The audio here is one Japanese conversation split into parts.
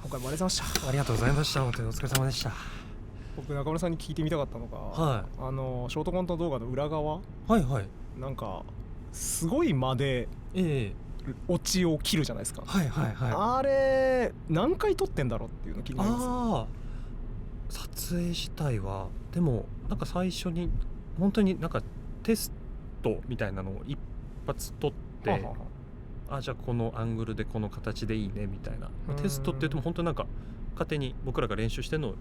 今回もありがとうございました。ありがとうございました。本当にお疲れ様でした。僕中村さんに聞いてみたかったのが、はショートコント動画の裏側、はいはいなんかすごい間でええオチを切るじゃないですか。はいはいはいあれ何回撮ってんだろうっていうの気になります。ああ撮影自体はでもなんか最初に本当になんかテストみたいなのを一発撮ってはははあじゃあこのアングルでこの形でいいねみたいなうんテストって言っても本当になんか勝手に僕らが練習してるのを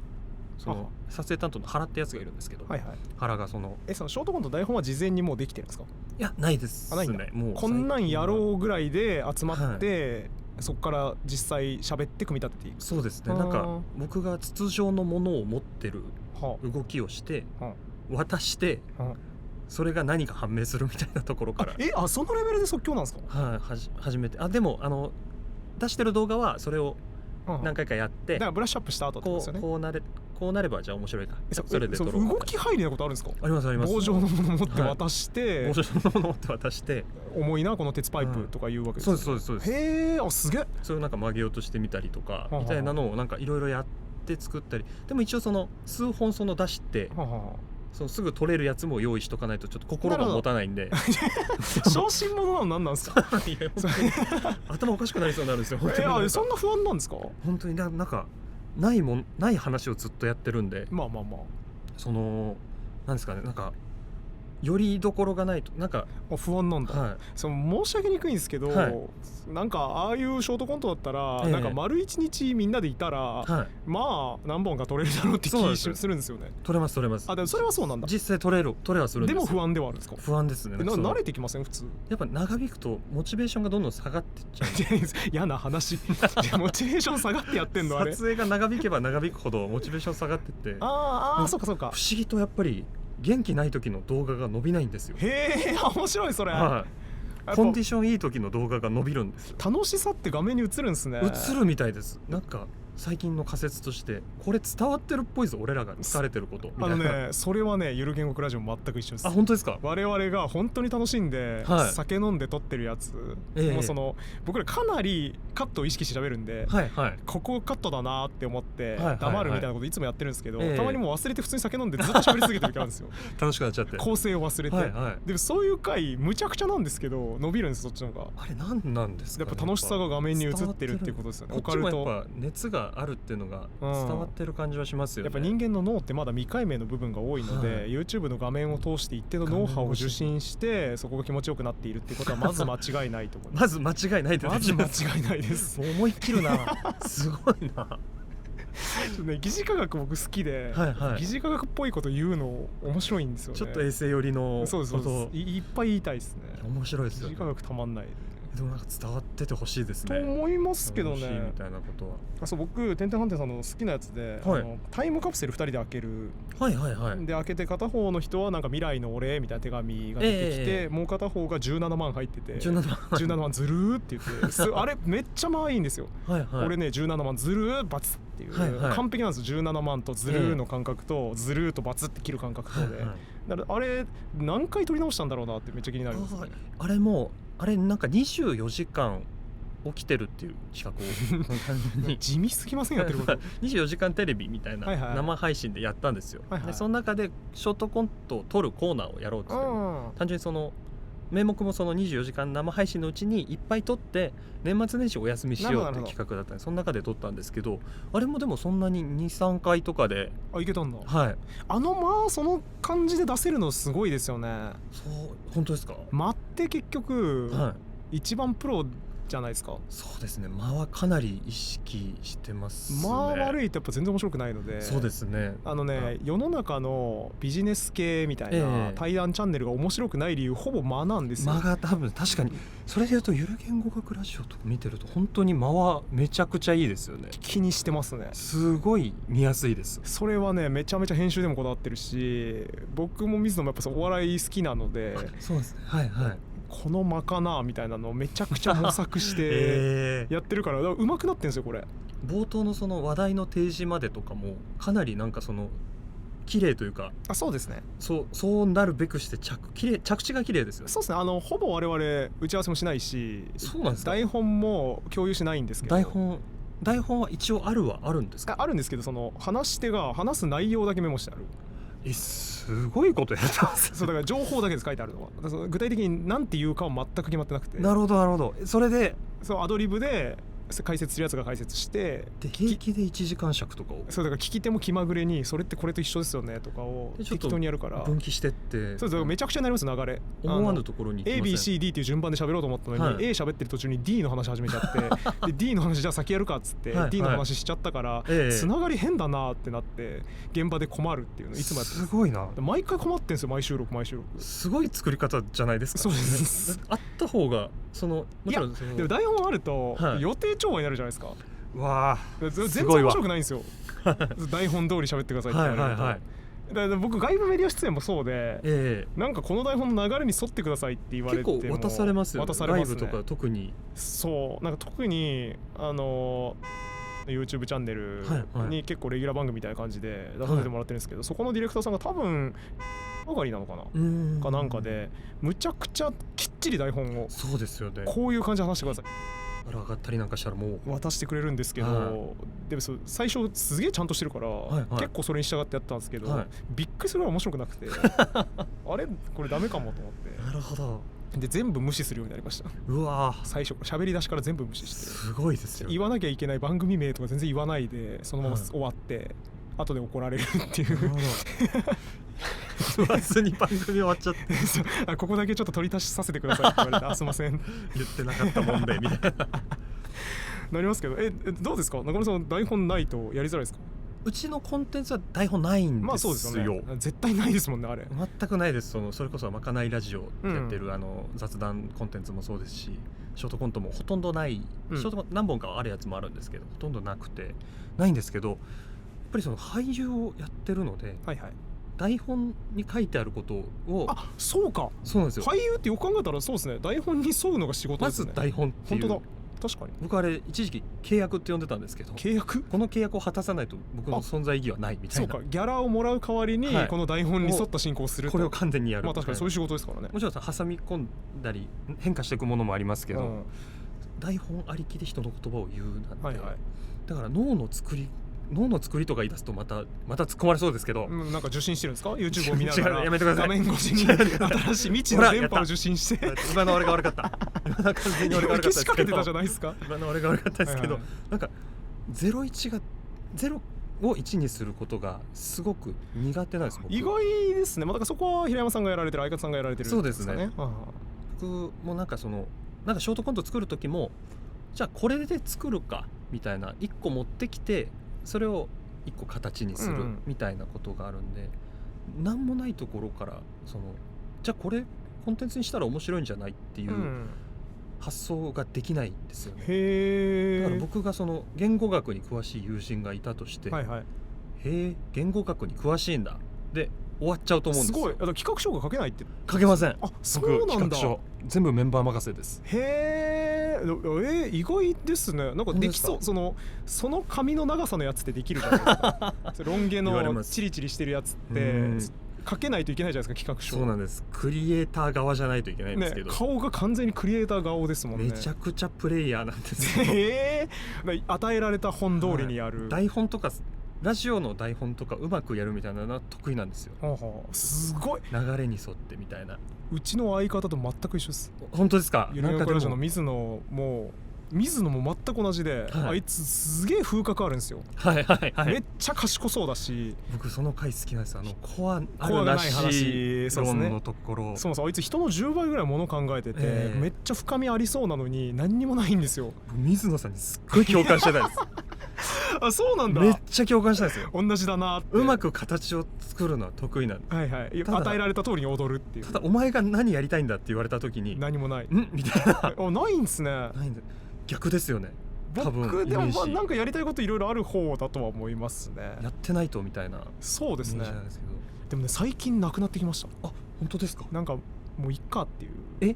そははの撮影担当の原ってやつがいるんですけど、はいはい。原がそのそのショートコント台本は事前にもうできてるんですか？いやないですないんだねもうこんなんやろううぐらいで集まって、そこから実際喋って組み立てていく。そうですねあーなんか僕が筒状のものを持ってるは動きをしては渡してはそれが何か判明するみたいなところからそのレベルで即興なんですか？初めてでも出してる動画はそれを何だ回かやってからブラッシュアップした後ってことですよね。こうなればじゃあ面白いかそれで撮ろう動き入りなことあるんですか？ありますあります棒状のもの持って渡して、棒状のものを持って渡して重いなこの鉄パイプとか言うわけですよね。そうですそうですそうですへえ、すげえ。それをなんか曲げようとしてみたりとかはあはあみたいなのをなんかいろいろやって作ったりでも一応その数本その出してはははそのすぐ取れるやつも用意しとかないとちょっと心が持たないんで小心者なの何なんですか？いや本当に頭おかしくなりそうになるんですよ本当になんかそんな不安なんですか？本当になんかない話をずっとやってるんでまあまあまそのなんですかねなんかよりどころがないとなんかあ不安なんだ。はその申し訳にくいんですけど、はいなんかああいうショートコントだったら、ええなんか丸一日みんなでいたら、はいまあ何本か取れるだろうって気そうなんですよするんですよね。取れますでもそれはそうなんだ。実際取れはするんでですもよ不安ではあるんですか？不安ですねなんかその慣れてきません普通？やっぱ長引くとモチベーションがどんどん下がってっちゃう嫌な話。モチベーション下がってやってんのあれ。撮影が長引けば長引くほどモチベーション下がってってそうかそうか。不思議とやっぱり元気ない時の動画が伸びないんですよへえ、面白いそれ。はいコンディションいい時の動画が伸びるんですよ楽しさって画面に映るんですね。映るみたいですなんか最近の仮説としてこれ伝わってるっぽいぞ俺らが疲れてることみたいなそれはねゆる言語ラジオも全く一緒です。あ本当ですか我々が本当に楽しんで、はい酒飲んで撮ってるやつ、もうその僕らかなりカットを意識して喋るんで、はいはいここカットだなって思ってはいはい黙るみたいなこといつもやってるんですけど、ええたまにもう忘れて普通に酒飲んでずっと喋り続けてる時あるんですよ。楽しくなっちゃって構成を忘れて、はいはいでもそういう回むちゃくちゃなんですけど伸びるんですそっちの方が。あれ何なんですかねやっぱ楽しさが画面に映ってるっていうことですよね。こっちもやっオカルぱ熱があるっていうのが伝わってる感じはしますよね、やっぱ人間の脳ってまだ未解明の部分が多いので、はい YouTube の画面を通して一定のノウハウを受信してそこが気持ちよくなっているっていうことはまず間違いないと思います。まず間違いないってまず間違いないです。思いっきるなすごいな疑似科学僕好きで、はいはい疑似科学っぽいこと言うの面白いんですよね。ちょっと衛生寄りのそうですそうことです。いっぱい言いたいですね。面白いですよね疑似科学たまんない。でもなんか伝わっててほしいですとね思いますけど楽しいねみ。たいなことはそう僕てんてんはんてんさんの好きなやつで、はいタイムカプセル2人で開ける。はいはいはいで開けて片方の人はなんか未来の俺みたいな手紙が出てきて、ええもう片方が17万入ってて17万17万ずるーって言ってあれめっちゃまあいいんですよ、はいはい俺ね17万ずるーバツっていう、はいはい完璧なんですよ。17万とずるーの感覚と、ずるーとバツって切る感覚とで、はいはいだからあれ何回撮り直したんだろうなってめっちゃ気になるんですよね。あれもあれなんか24時間起きてるっていう企画を単純に地味すぎませんやってること24時間テレビみたいなはいはい生配信でやったんですよ、はいはいでその中でショートコントを撮るコーナーをやろうとしてるあ単純にその名目もその24時間生配信のうちにいっぱい撮って年末年始お休みしようっていうなるほど企画だったんでその中で撮ったんですけどあれもでもそんなに 2,3 回とかでいけたんだ。はいまあその感じで出せるのすごいですよね。そう本当ですか間って結局、は一番プロじゃないですか。そうですね、間はかなり意識してますね。間悪いとやっぱ全然面白くないので。そうですね。世の中のビジネス系みたいな対談チャンネルが面白くない理由ほぼ間なんですよ。間が多分確かにそれでいうとゆる言語学ラジオとか見てると本当に間はめちゃくちゃいいですよね。気にしてますね。すごい見やすいです。それはねめちゃめちゃ編集でもこだわってるし、僕も水野もやっぱお笑い好きなので、そうですね、はいはい、この間かなみたいなのをめちゃくちゃ模索してやってるから上手くなってんですよこれ。冒頭のその話題の提示までとかもかなりなんかその綺麗というか、そうですね、そうなるべくして着地が綺麗ですよね。そうですね、ほぼ我々打ち合わせもしないし、そうなんですか。台本も共有しないんですけど。台本は一応あるんですか。あるんですけど、その話し手が話す内容だけメモしてある。すごいことやってますそうだから情報だけで書いてあるのは、だから具体的に何て言うかは全く決まってなくて。なるほど。それでアドリブで解説するやつが解説して、で平気で1時間尺とかを、そうだから聞き手も気まぐれにそれってこれと一緒ですよねとかを適当にやるから分岐してって、そうめちゃくちゃになります流れ。思わぬところに ABCD っていう順番で喋ろうと思ったのに、はい、A 喋ってる途中に D の話始めちゃってで D の話じゃあ先やるかっつって、はい、D の話しちゃったから、つながり変だなってなって現場で困るっていうのいつもやってます。すごいな。毎回困ってんですよ、毎収録すごい作り方じゃないですか。そうですあった方がもちろんでも台本あると予定調和になるじゃないですか。わあ、全然面白くないんですよ台本通り喋ってくださいって言われると。だから僕外部メディア出演もそうで、なんかこの台本の流れに沿ってくださいって言われても結構渡されますよね。ライブとか特に。そうなんか特にYouTube チャンネルに結構レギュラー番組みたいな感じで出させてもらってるんですけど、そこのディレクターさんが多分上がりなのかなかなんかでむちゃくちゃきっちり台本を、そうですよね、こういう感じで話してください上がったりなんかしたらもう渡してくれるんですけど、でも最初すげえちゃんとしてるから、結構それに従ってやったんですけど、びっくりするぐらい面白くなくてあれこれダメかもと思って。なるほど。で全部無視するようになりました。うわ、最初喋り出しから全部無視して、すごいですよね。言わなきゃいけない番組名とか全然言わないでそのまま終わって、後で怒られるっていう言わずに番組終わっちゃってここだけちょっと取り足しさせてくださいって言われてすいません言ってなかったもんでみたいななりますけど、どうですか中村さん、台本ないとやりづらいですか。うちのコンテンツは台本ないんですよ。まあそうですよね、絶対ないですもんねあれ。全くないです。それこそまかないラジオってやってる、雑談コンテンツもそうですし、ショートコントもほとんどない、ショートコント何本かあるやつもあるんですけど、ほとんどなくてないんですけど、やっぱりその俳優をやってるので、台本に書いてあることを、そうか、そうなんですよ。俳優ってよく考えたらそうですね、台本に沿うのが仕事ですね。まず台本っていう、本当だ、確かに。僕あれ一時期契約って呼んでたんですけど、契約、この契約を果たさないと僕の存在意義はないみたいな。そうか、ギャラをもらう代わりにこの台本に沿った進行をすると、これを完全にやる。まあ確かにそういう仕事ですからね。もちろん挟み込んだり変化していくものもありますけど、台本ありきで人の言葉を言うなんて、だから脳の作りとか言い出すとまた突っ込まれそうですけど、なんか受信してるんですか YouTube を見ながら。やめてください。画面越しに新しい未知の電波を受信して今の俺が悪かった。今の完全に俺が悪かったですけど、消しかけてたじゃないですか。今の俺が悪かったですけど、なんか01が0を1にすることがすごく苦手なんです。意外ですね。だからそこは平山さんがやられてる、相方さんがやられてる。そうですね。僕もなんかショートコント作る時も、じゃあこれで作るかみたいな1個持ってきて、それを1個形にするみたいなことがあるんで、何もないところからじゃあこれコンテンツにしたら面白いんじゃないっていう発想ができないんですよね。だから僕が言語学に詳しい友人がいたとして、へえ言語学に詳しいんだで終わっちゃうと思うんですよ。すごい。企画書が書けないって。書けません。そうなんだ。全部メンバー任せです。へえ、意外ですね。なんかできそう。その紙の長さのやつってできるじゃないですかロン毛のチリチリしてるやつって書けないといけないじゃないですか、企画書。そうなんです。クリエイター側じゃないといけないんですけど、顔が完全にクリエイター顔ですもんね。めちゃくちゃプレイヤーなんですよ。与えられた本通りにやる、台本とかラジオの台本とかうまくやるみたいなのは得意なんですよ。すごい。流れに沿ってみたいな。うちの相方と全く一緒です。本当ですか。ゆるよくラジオの水野も水野も全く同じで、はい、あいつすげえ風格あるんですよ。はいはいはい。めっちゃ賢そうだし、僕その回好きなんです。コアあるがなないし話、論のところ。そうそう、あいつ人の10倍ぐらいもの考えてて、めっちゃ深みありそうなのに何にもないんですよ。水野さんにすっごい共感してたんですあ、そうなんだ。めっちゃ共感したんですよ。同じだなって。うまく形を作るのは得意なんです。はいはい。与えられた通りに踊るっていう。ただお前が何やりたいんだって言われた時に何もない。みたいな。ないんですね。ないんだ。逆ですよね。僕でもなんかやりたいこといろいろある方だとは思いますね。やってないとみたいな。そうですね。でもね、最近なくなってきました。あ、本当ですか。なんかもういっかっていう。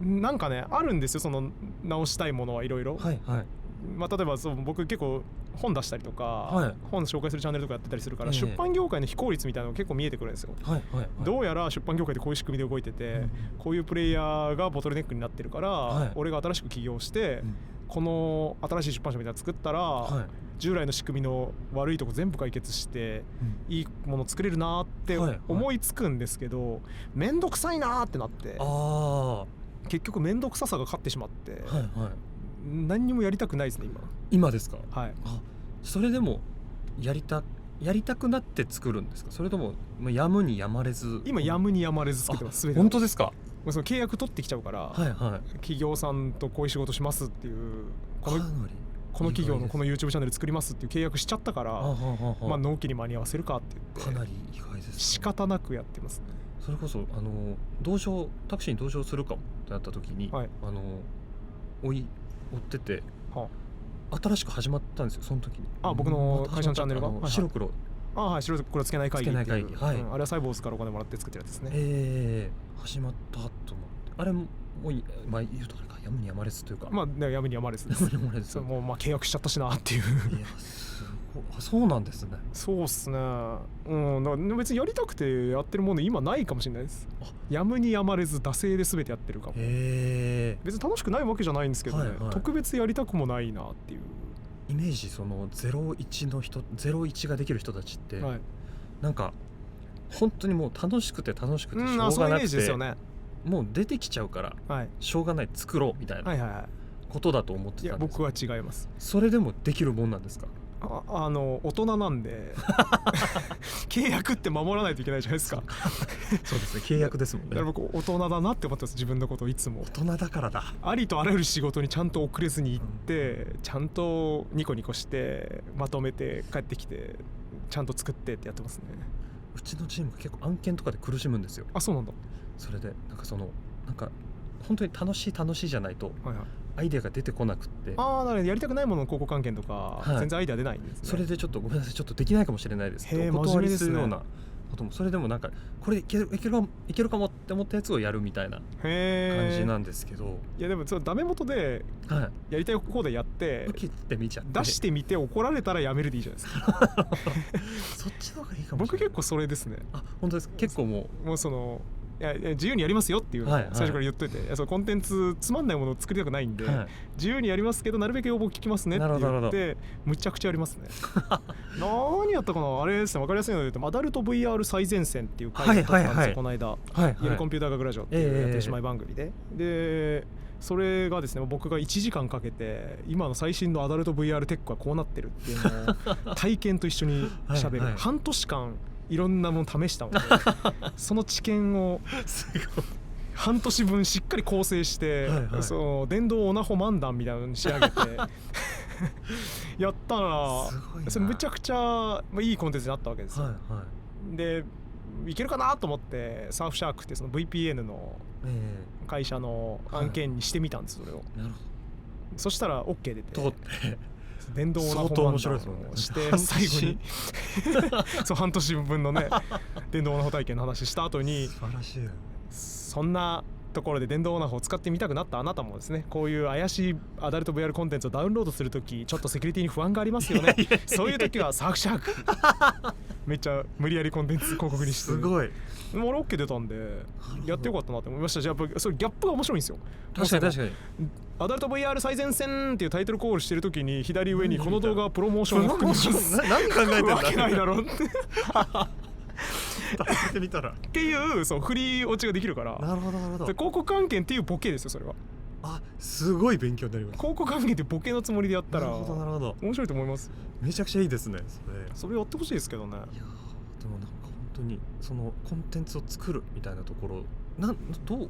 なんかね、あるんですよ、その直したいものはいろいろ。はいはい。まあ、例えば僕結構本出したりとか、はい、本紹介するチャンネルとかやってたりするから、出版業界の非効率みたいなのが結構見えてくるんですよ。はいはいはい、どうやら出版業界でこういう仕組みで動いてて、こういうプレイヤーがボトルネックになってるから、俺が新しく起業して、この新しい出版社みたいなの作ったら、従来の仕組みの悪いとこ全部解決して、いいもの作れるなって思いつくんですけど、めんどくさいなってなって、結局めんどくささが勝ってしまって、何にもやりたくないですね今ですか。はい。それでもやりたくなって作るんですか。それともやむにやまれず。今やむにやまれず作ってます。全て。本当ですか。その契約取ってきちゃうから、企業さんとこういう仕事しますっていう、この企業のこの YouTube チャンネル作りますっていう契約しちゃったから、まあ納期に間に合わせるかって言って、かなり意外ですね。仕方なくやってますね。それこそタクシーに同乗するかもってなった時に、追ってて、新しく始まったんですよ、その時に。僕の会社のチャンネルが白黒。白黒つけない会議っていう、あれはサイボーズからお金もらって作ってるやつですね。始まったと思って、あれも言うとあれか、やむにやまれずというか、やむにやまれずです。もう契約しちゃったしなっていう。いや、すごい。そうなんですね。そうっすね。だから別にやりたくてやってるもの今ないかもしれないです。やむにやまれず惰性で全てやってるかも。別に楽しくないわけじゃないんですけどね、特別やりたくもないなっていう。イメージ、その01ができる人たちって、なんか本当にもう楽しくてしょうがなくて、そういうイメージですよね。もう出てきちゃうからしょうがない、作ろうみたいなことだと思ってたんです。僕は違います。それでもできるもんなんですか。大人なんで契約って守らないといけないじゃないですか。そうですね、契約ですもんね。だから僕大人だなって思ってます、自分のことをいつも。大人だからだ。ありとあらゆる仕事にちゃんと遅れずに行って、ちゃんとニコニコしてまとめて帰ってきてちゃんと作ってってやってますね。うちのチームが結構案件とかで苦しむんですよ。そうなんだ。それでなんか本当に楽しいじゃないと、アイデアが出てこなくって。だからやりたくないものの広告案件とか、全然アイデア出ないんですね。それでちょっとごめんなさい、ちょっとできないかもしれないですけど、お断りするようなことも、それでもなんかこれいけるかもって思ったやつをやるみたいな感じなんですけど。いやでもダメ元でやりたい方でやって受けてみちゃって、出してみて怒られたらやめるでいいじゃないですか。そっちの方がいいかもしれない。僕結構それですね。本当ですか。結構もうその自由にやりますよっていうのを最初から言っといて、そのコンテンツつまんないものを作りたくないんで、自由にやりますけどなるべく要望聞きますねって言ってむちゃくちゃやりますね。何やったかな、あれですね、分かりやすいので言うとアダルト VR 最前線っていう回だったんですよ、この間。ゆるコンピューター学ラジオっていうやってる姉妹番組で、それがですね、僕が1時間かけて今の最新のアダルト VR テックはこうなってるっていうのを体験と一緒に喋る。半年間いろんなもの試したのでその知見を半年分しっかり構成して、その電動オナホ漫談みたいなのに仕上げてやったら、それめちゃくちゃいいコンテンツになったわけですよ。でいけるかなと思ってサーフシャークってその VPN の会社の案件にしてみたんです、それを。そしたら OK 出て電動オナホ漫談をして最後にそう半年分のね電動オナホ体験の話した後に、素晴らしい。そんなところで電動オナホを使ってみたくなったあなたもですね、こういう怪しいアダルト VR コンテンツをダウンロードするときちょっとセキュリティに不安がありますよね。そういう時はサーフシャークめっちゃ無理やりコンテンツ広告にして、すごい。俺 OK 出たんでやってよかったなって思いました。じゃあやっぱそれギャップが面白いんですよ。確かにアダルト VR 最前線っていうタイトルコールしてる時に左上にこの動画はプロモーションを含みます何考えてんだわけないだろっててみたらっていうフリー落ちができるから。なるほど広告案件っていうボケですよ、それは。あ、すごい勉強になります。広告関係ってボケのつもりでやったらなるほどなるほど、面白いと思います。めちゃくちゃいいですね。それやってほしいですけどね。いやでもなんか本当にそのコンテンツを作るみたいなところどう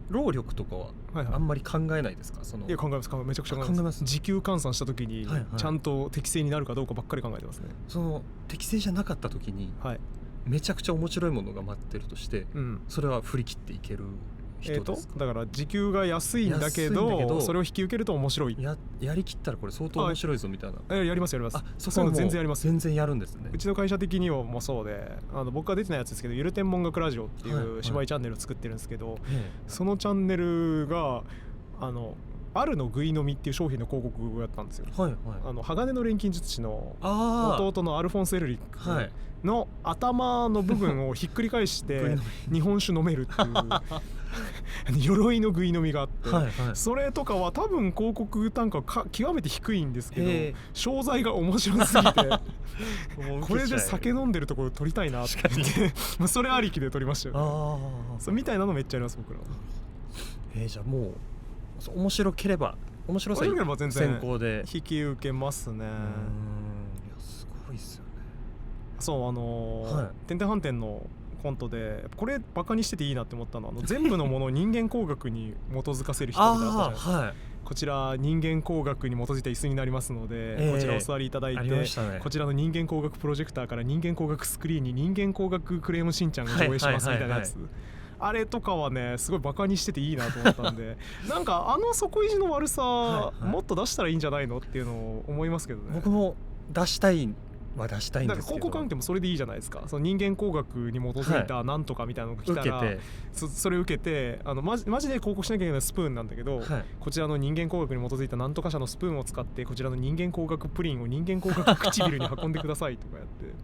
労力とかはあんまり考えないですか？いや考えますめちゃくちゃ考えます。時給換算した時にちゃんと適正になるかどうかばっかり考えてますね。その適正じゃなかった時に、めちゃくちゃ面白いものが待ってるとして、それは振り切っていける人ですか？だから時給が安いんだけどそれを引き受けると面白い。やりきったらこれ相当面白いぞみたいな。やります。あ、そこは全然やります。全然やるんですね。うちの会社的にはもうそうで、僕が出てないやつですけど、ゆる天文学ラジオっていう芝居チャンネルを作ってるんですけど、そのチャンネルがあるのぐいのみっていう商品の広告をやったんですよ。鋼の錬金術師の弟のアルフォンス・エルリックの頭の部分をひっくり返して日本酒飲めるっていう鎧のぐいのみがあって、それとかは多分広告単価は極めて低いんですけど、商材が面白すぎてこれで酒飲んでるところ撮りたいなって言ってそれありきで撮りましたよね。そうみたいなのめっちゃあります僕ら。じゃあもう面白ければ面白さ全然先行で引き受けますね。いやすごいっすよね。そう点々反転のコントでこれバカにしてていいなって思ったのは全部のものを人間工学に基づかせる人みたいなのあったじゃないですか。こちら人間工学に基づいた椅子になりますので、こちらお座りいただいて、こちらの人間工学プロジェクターから人間工学スクリーンに人間工学クレヨンしんちゃんが上映しますみたいなやつ、あれとかはねすごいバカにしてていいなと思ったんでなんか底意地の悪さもっと出したらいいんじゃないのっていうのを思いますけどね。僕も出したいんですけど、広告関係もそれでいいじゃないですか。その人間工学に基づいたなんとかみたいなのが来たら、それを受けてマジで広告しなきゃいけないスプーンなんだけど、こちらの人間工学に基づいたなんとか社のスプーンを使ってこちらの人間工学プリンを人間工学唇に運んでくださいとかやって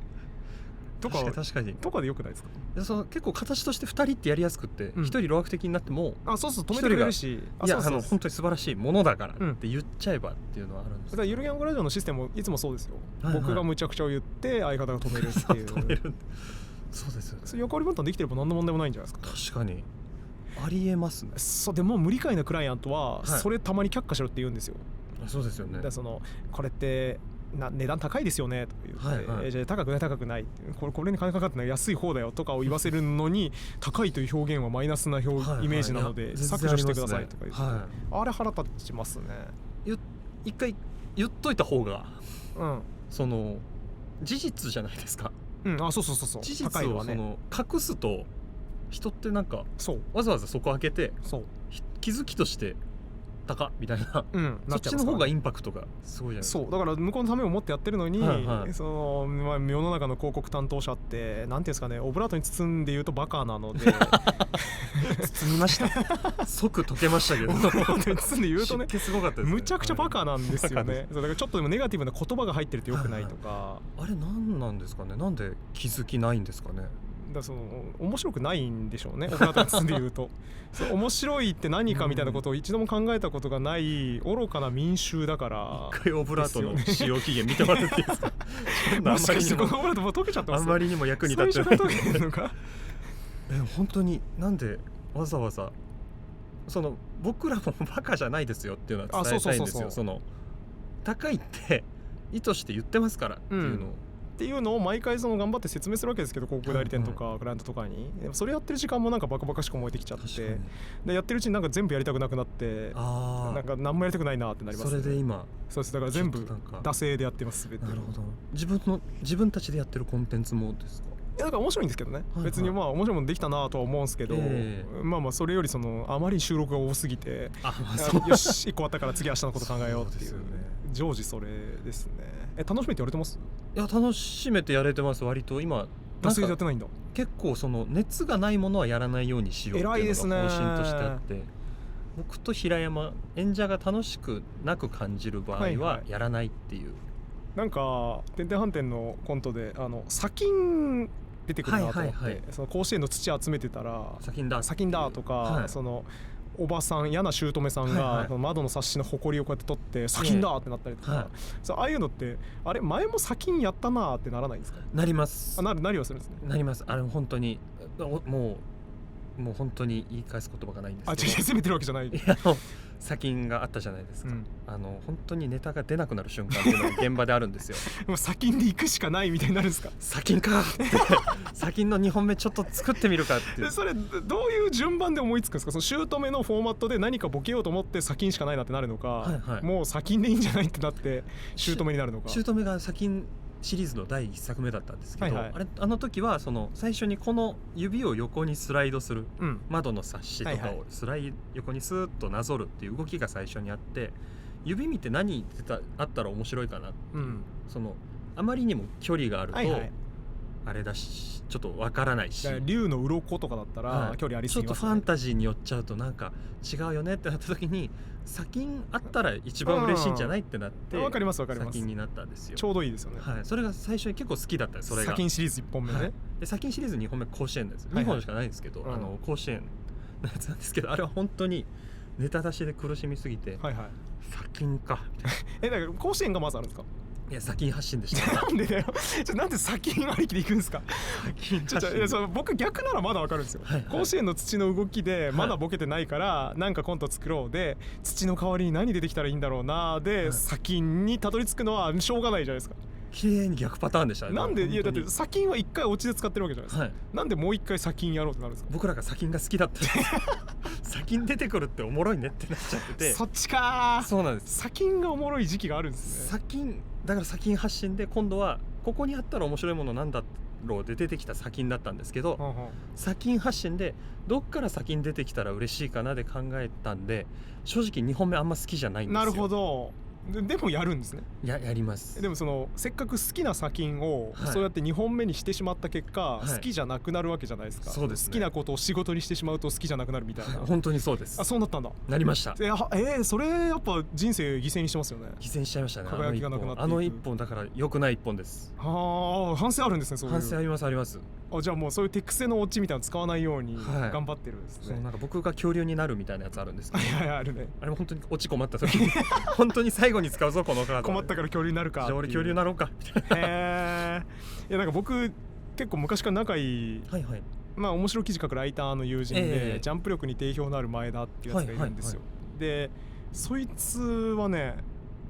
確かにとかでよくないですか？結構形として2人ってやりやすくって1人路悪的になっても止めてくれるし、いや本当に素晴らしいものだからって言っちゃえばっていうのはあるんです。だからゆるキャングラジオのシステムもいつもそうですよ。僕がむちゃくちゃを言って相方が止めるっていうそうですよね。役割分担できてれば何の問題もないんじゃないですか。確かにありえますね。でも無理解なクライアントはそれたまに却下しろって言うんですよ。そうですよね。これって値段高いですよねとか言って、じゃあ高くないこれに金かかってない安い方だよとかを言わせるのに高いという表現はマイナスなイメージなので削除してくださいとか言って、あれ腹立ちますね。一回言っといた方がその事実じゃないですか。そう事実を隠すと人ってなんかわざわざそこ開けて気づきとして高みたいな、そっちの方がインパクトがすごいじゃないですか。だから向こうのためを思ってやってるのに、世の中の広告担当者ってなんていうんですかね、オブラートに包んで言うとバカなので包みました即溶けましたけど包んで言うとねすごかったですね。むちゃくちゃバカなんですよね。だからちょっとでもネガティブな言葉が入ってるとよくないとか、あれ何なんですかね。なんで気づきないんですかね。面白くないんでしょうね。オブラートに包んで言うと面白いって何かみたいなことを一度も考えたことがない愚かな民衆だから。一回オブラートの使用期限見てもらっていいですかもしかしてこのオブラートもう溶けちゃってます。あんまりにも役に立ってない。最初から溶けてるのか本当になんでわざわざ僕らもバカじゃないですよっていうのは伝えたいんですよ。高いって意図して言ってますからっていうのを、っていうのを毎回頑張って説明するわけですけど、広告代理店とかクライアントとかに、それやってる時間もなんかバカバカしく思えてきちゃって、でやってるうちになんか全部やりたくなくなって、なんか何もやりたくないなってなりますね。それで今そうです。だから全部惰性でやってます全て。なるほど。自分たちでやってるコンテンツもですか？だから面白いんですけどね、別に面白いものできたなとは思うんですけど、それよりあまり収録が多すぎてよし1個あったから次明日のこと考えようっていう、常時それですね。楽しめてやれてます？いや楽しめてやれてます。割と今惰性でやってないんだ。結構熱がないものはやらないようにしようっていうのが方針としてあって、僕と平山演者が楽しくなく感じる場合はやらないっていう、なんか点々反転のコントで砂金出てくるなと思って、甲子園の土集めてたら砂金だとか、おばさん嫌な姑さんが窓のサッシのほこりをこうやって取って砂金だってなったりとか、ああいうのってあれ前も砂金やったなってならないんですか？なります。なりはするんですね。なります。あれ本当にもうもう本当に言い返す言葉がないんですあ、けど、責めてるわけじゃない。いや砂金があったじゃないですか、うん本当にネタが出なくなる瞬間っていうのが現場であるんですよもう先で行くしかないみたいになるんですか。砂金かって砂金の2本目ちょっと作ってみるかっていう。それどういう順番で思いつくんですか。その姑のフォーマットで何かボケようと思って先しかないなってなるのか、はいはい、もう先でいいんじゃないってなって姑になるのか。姑が砂金シリーズの第1作目だったんですけど、はいはい、あの時はその最初にこの指を横にスライドする、うん、窓のサッシとかを横にスーッとなぞるっていう動きが最初にあって、指見て何あったら面白いかなっていう、そのあまりにも距離があると、はいはい、あれだしちょっとわからないし、竜の鱗とかだったら距離ありすぎますね、ちょっとファンタジーに寄っちゃうとなんか違うよねってなった時に砂金あったら一番嬉しいんじゃないってなって、わかりますわかります、砂金になったんですよ。ちょうどいいですよね、はい、それが最初に結構好きだったんです。それが砂金シリーズ1本目ね、はい、で砂金シリーズ2本目甲子園です、2本しかないんですけど、甲子園のやつなんですけど、あれは本当にネタ出しで苦しみすぎて、はいはい、砂金かみたいなだから甲子園がまずあるんですか。いや砂金発信でしたなんでだよなんで砂金ありきで行くんですか。僕逆ならまだわかるんですよ、はいはい、甲子園の土の動きでまだボケてないから、はい、なんかコント作ろうで土の代わりに何出てきたらいいんだろうなで、はい、砂金にたどり着くのはしょうがないじゃないですか。綺麗に逆パターンでしたね。なんでいやだって砂金は1回オチで使ってるわけじゃないですか、はい、なんでもう1回砂金やろうってなるんですか。僕らが砂金が好きだった砂金出てくるっておもろいねってなっちゃってて。そっちか。そうなんです。砂金がおもろい時期があるんですね。砂金だから砂金発信で今度はここにあったら面白いものなんだろうで出てきた砂金だったんですけど、砂金発信でどっから砂金出てきたら嬉しいかなで考えたんで、正直2本目あんま好きじゃないんですよ。なるほど。でもやるんですね。やります。でもそのせっかく好きな砂金をそうやって2本目にしてしまった結果、好きじゃなくなるわけじゃないですか。そうですね。好きなことを仕事にしてしまうと好きじゃなくなるみたいな。本当にそうです。あ、そうなったんだ。なりました。それやっぱ人生犠牲にしてますよね。犠牲にしちゃいましたね。輝きがなくなっていく。あの一本だから良くない一本です。はあ、反省あるんですね。そういう。反省ありますあります。じゃあもうそういう手癖のオチみたいなの使わないように頑張ってるんですね。そう、なんか僕が恐竜になるみたいなやつあるんですけど、あるね。あれも本当にオチ困った時に本当に最後に使うぞこのカード。困ったから恐竜になるか。じゃあ俺恐竜になろうかみたいな。いやなんか僕結構昔から仲いい、はいはい、まあ面白記事書くライターの友人で、ジャンプ力に定評のある前田っていうやつがいるんですよ。でそいつはね、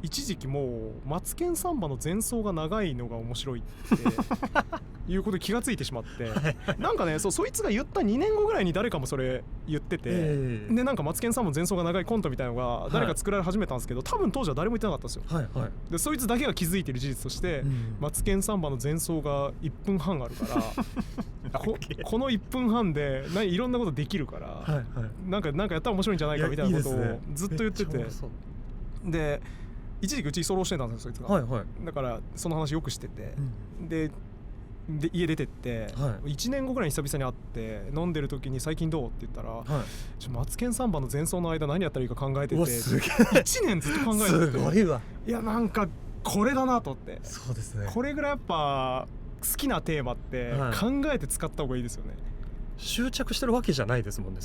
一時期もうマツケンサンバの前奏が長いのが面白いっていうことに気がついてしまってなんかね、そいつが言った2年後ぐらいに誰かもそれ言ってて、でなんかマツケンサンバの前奏が長いコントみたいなのが誰か作られ始めたんですけど、多分当時は誰も言ってなかったんですよ、はいはい、でそいつだけが気づいてる事実として、マツケンサンバの前奏が1分半あるからこの1分半でいろんなことできるから、はいはい、なんかやったら面白いんじゃないかみたいなことをずっと言ってて、で一時期うち居候してたんですよそいつが、はいはい、だからその話よくしてて、で家出てって、はい、1年後ぐらいに久々に会って飲んでる時に最近どうって言ったら、はい、マツケンサンバの前奏の間何やったらいいか考えてて、1年ずっと考えててすごいわ。いやなんかこれだなと思って。そうですね、これぐらいやっぱ好きなテーマって考えて使った方がいいですよね、執着してるわけじゃないですもんね。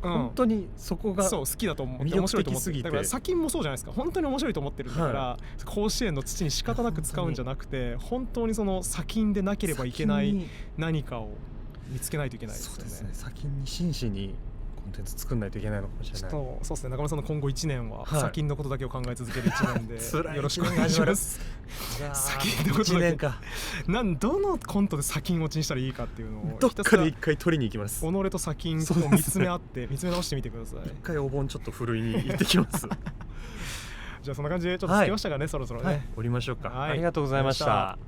本当にそこがそう好きだと思って面白いと思ってる。だから砂金もそうじゃないですか。本当に面白いと思ってるんだから、はい、甲子園の土に仕方なく使うんじゃなくて、本当にその砂金でなければいけない何かを見つけないといけないですよね。そうですね、砂金に真摯にコンテンツ作んないといけないのかもしれない。そうですね、中村さんの今後1年は砂金のことだけを考え続ける1年で、よろしくお願いします。砂金のことだけどのコントで砂金落ちにしたらいいかっていうのをどっかで一回取りに行きます。己と砂金を見つめ合って見つめ直してみてください。一回お盆ちょっとふるいに行ってきますじゃあそんな感じでちょっと着きましたかね、そろそろね、降りましょうか。ありがとうございました。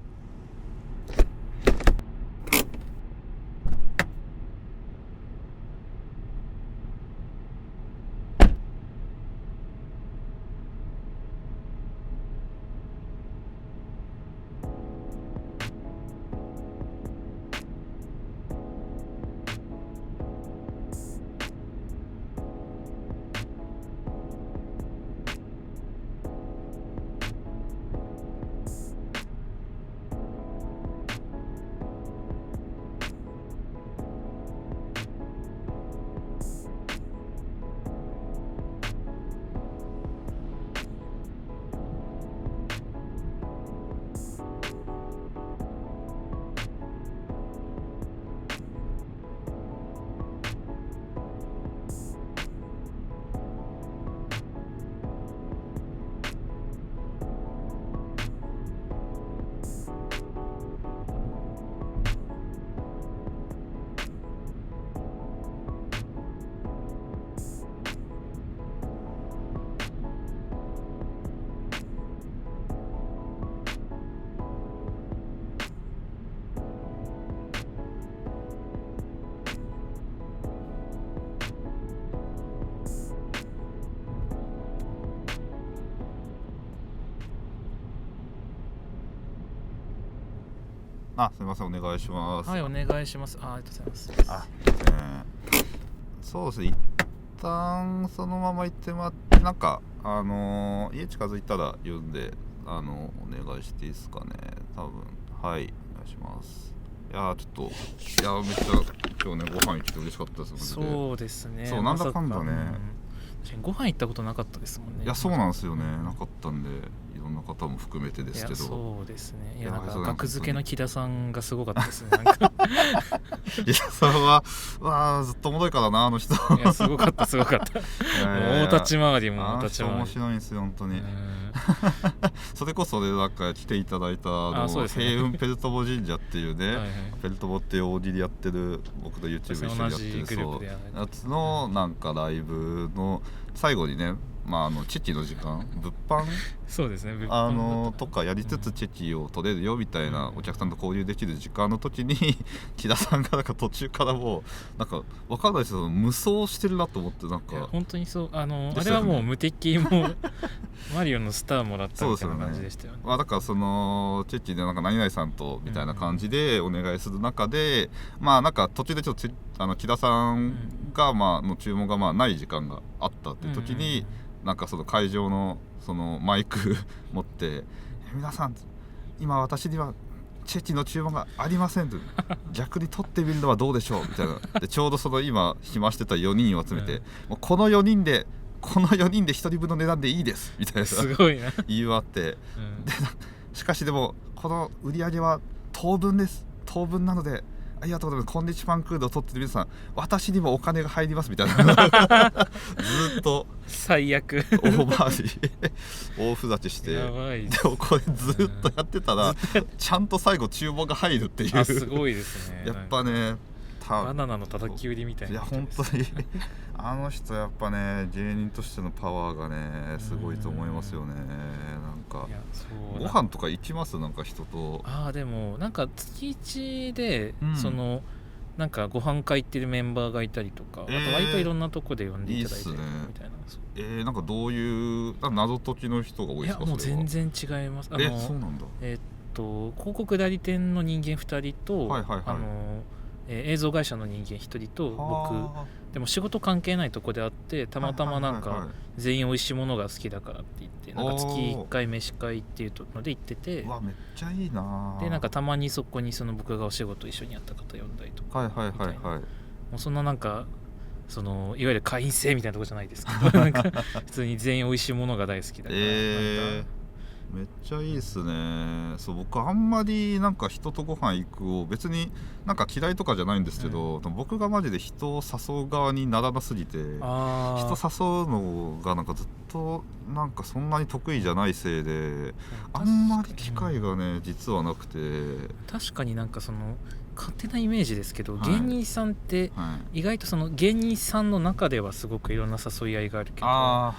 あ、すみません、お願いします。はい、お願いします。ありがとうございます。そうですね、一旦そのまま行ってもらって、なんか家近づいたら言うんでお願いしていいですかね。多分はい、お願いします。いやちょっとめっちゃ今日ねご飯行って嬉しかったです。そうですね。そうなんだかんだね、ご飯行ったことなかったですもんね。いやそうなんですよね、なかったんでいろんな方も含めてですけど。そうですね。いやなんかそう学付けの木田さんがすごかったですね。なんかいやそれはずっとおもろいからな、あの人。いやすごかったすごかった。大立ち回りも大立ち回り。面白いんですよ本当に。それこそでなんか来ていただいた平雲ペルトボ神社っていうねペルトボっていう大喜利やってる僕と YouTube 一緒にやってるそうやつのなんかライブの最後にね、チェキの時間物販そうですね、とかやりつつチェキを取れるよみたいなお客さんと交流できる時間の時に木田さんがなんか途中からもうなんか分かんないですけど無双してるなと思って、なんか本当にそうあれはもう無敵もマリオのスターもらったみたいな感じでしたよね。だからそのチェキでなんか何々さんとみたいな感じでお願いする中で、なんか途中でちょっと木田さんがの注文がない時間があったっていう時に、なんかその会場のそのマイク持って皆さん今私にはチェキの注文がありませんと逆に取ってみるのはどうでしょうみたいなでちょうどその今暇してた4人を集めて、もうこの4人で1人分の値段でいいですみたいなすごいな言い終わって、でしかしでもこの売り上げは当分です当分なのでありがとうございます。コンディチパンクードを取ってる皆さん私にもお金が入りますみたいなずっと最悪大回り大ふざけしてやばいでもこれずっとやってたらちゃんと最後注文が入るっていうすごいですね。やっぱねバナナの叩き売りみたいな。いや本当にあの人やっぱね芸人としてのパワーがねすごいと思いますよね。なんかご飯とか行きます？なんか人とでもなんか月1で、そのなんかご飯会行ってるメンバーがいたりとか、あと割といろんなとこで呼んでいただいてるみたいな。なんかどういう謎解きの人が多いですか？いやもう全然違います。そうなんだ。広告代理店の人間2人と、映像会社の人間1人と僕でも仕事関係ないとこであってたまたまなんか全員美味しいものが好きだからって言ってなんか月1回飯会っていうので行ってて、わめっちゃいいな。でなんかたまにそこにその僕がお仕事一緒にやった方呼んだりとかみたいな、もうそんななんかそのいわゆる会員制みたいなとこじゃないですけどなんか普通に全員美味しいものが大好きだから、めっちゃいいっすね。そう僕あんまりなんか人とご飯行くを別になんか嫌いとかじゃないんですけど、僕がマジで人を誘う側にならなすぎて人誘うのがなんかずっとなんかそんなに得意じゃないせいであんまり機会がね実はなくて。確かになんかその勝手なイメージですけど、芸人さんって意外とその芸人さんの中ではすごくいろんな誘い合いがあるけど、な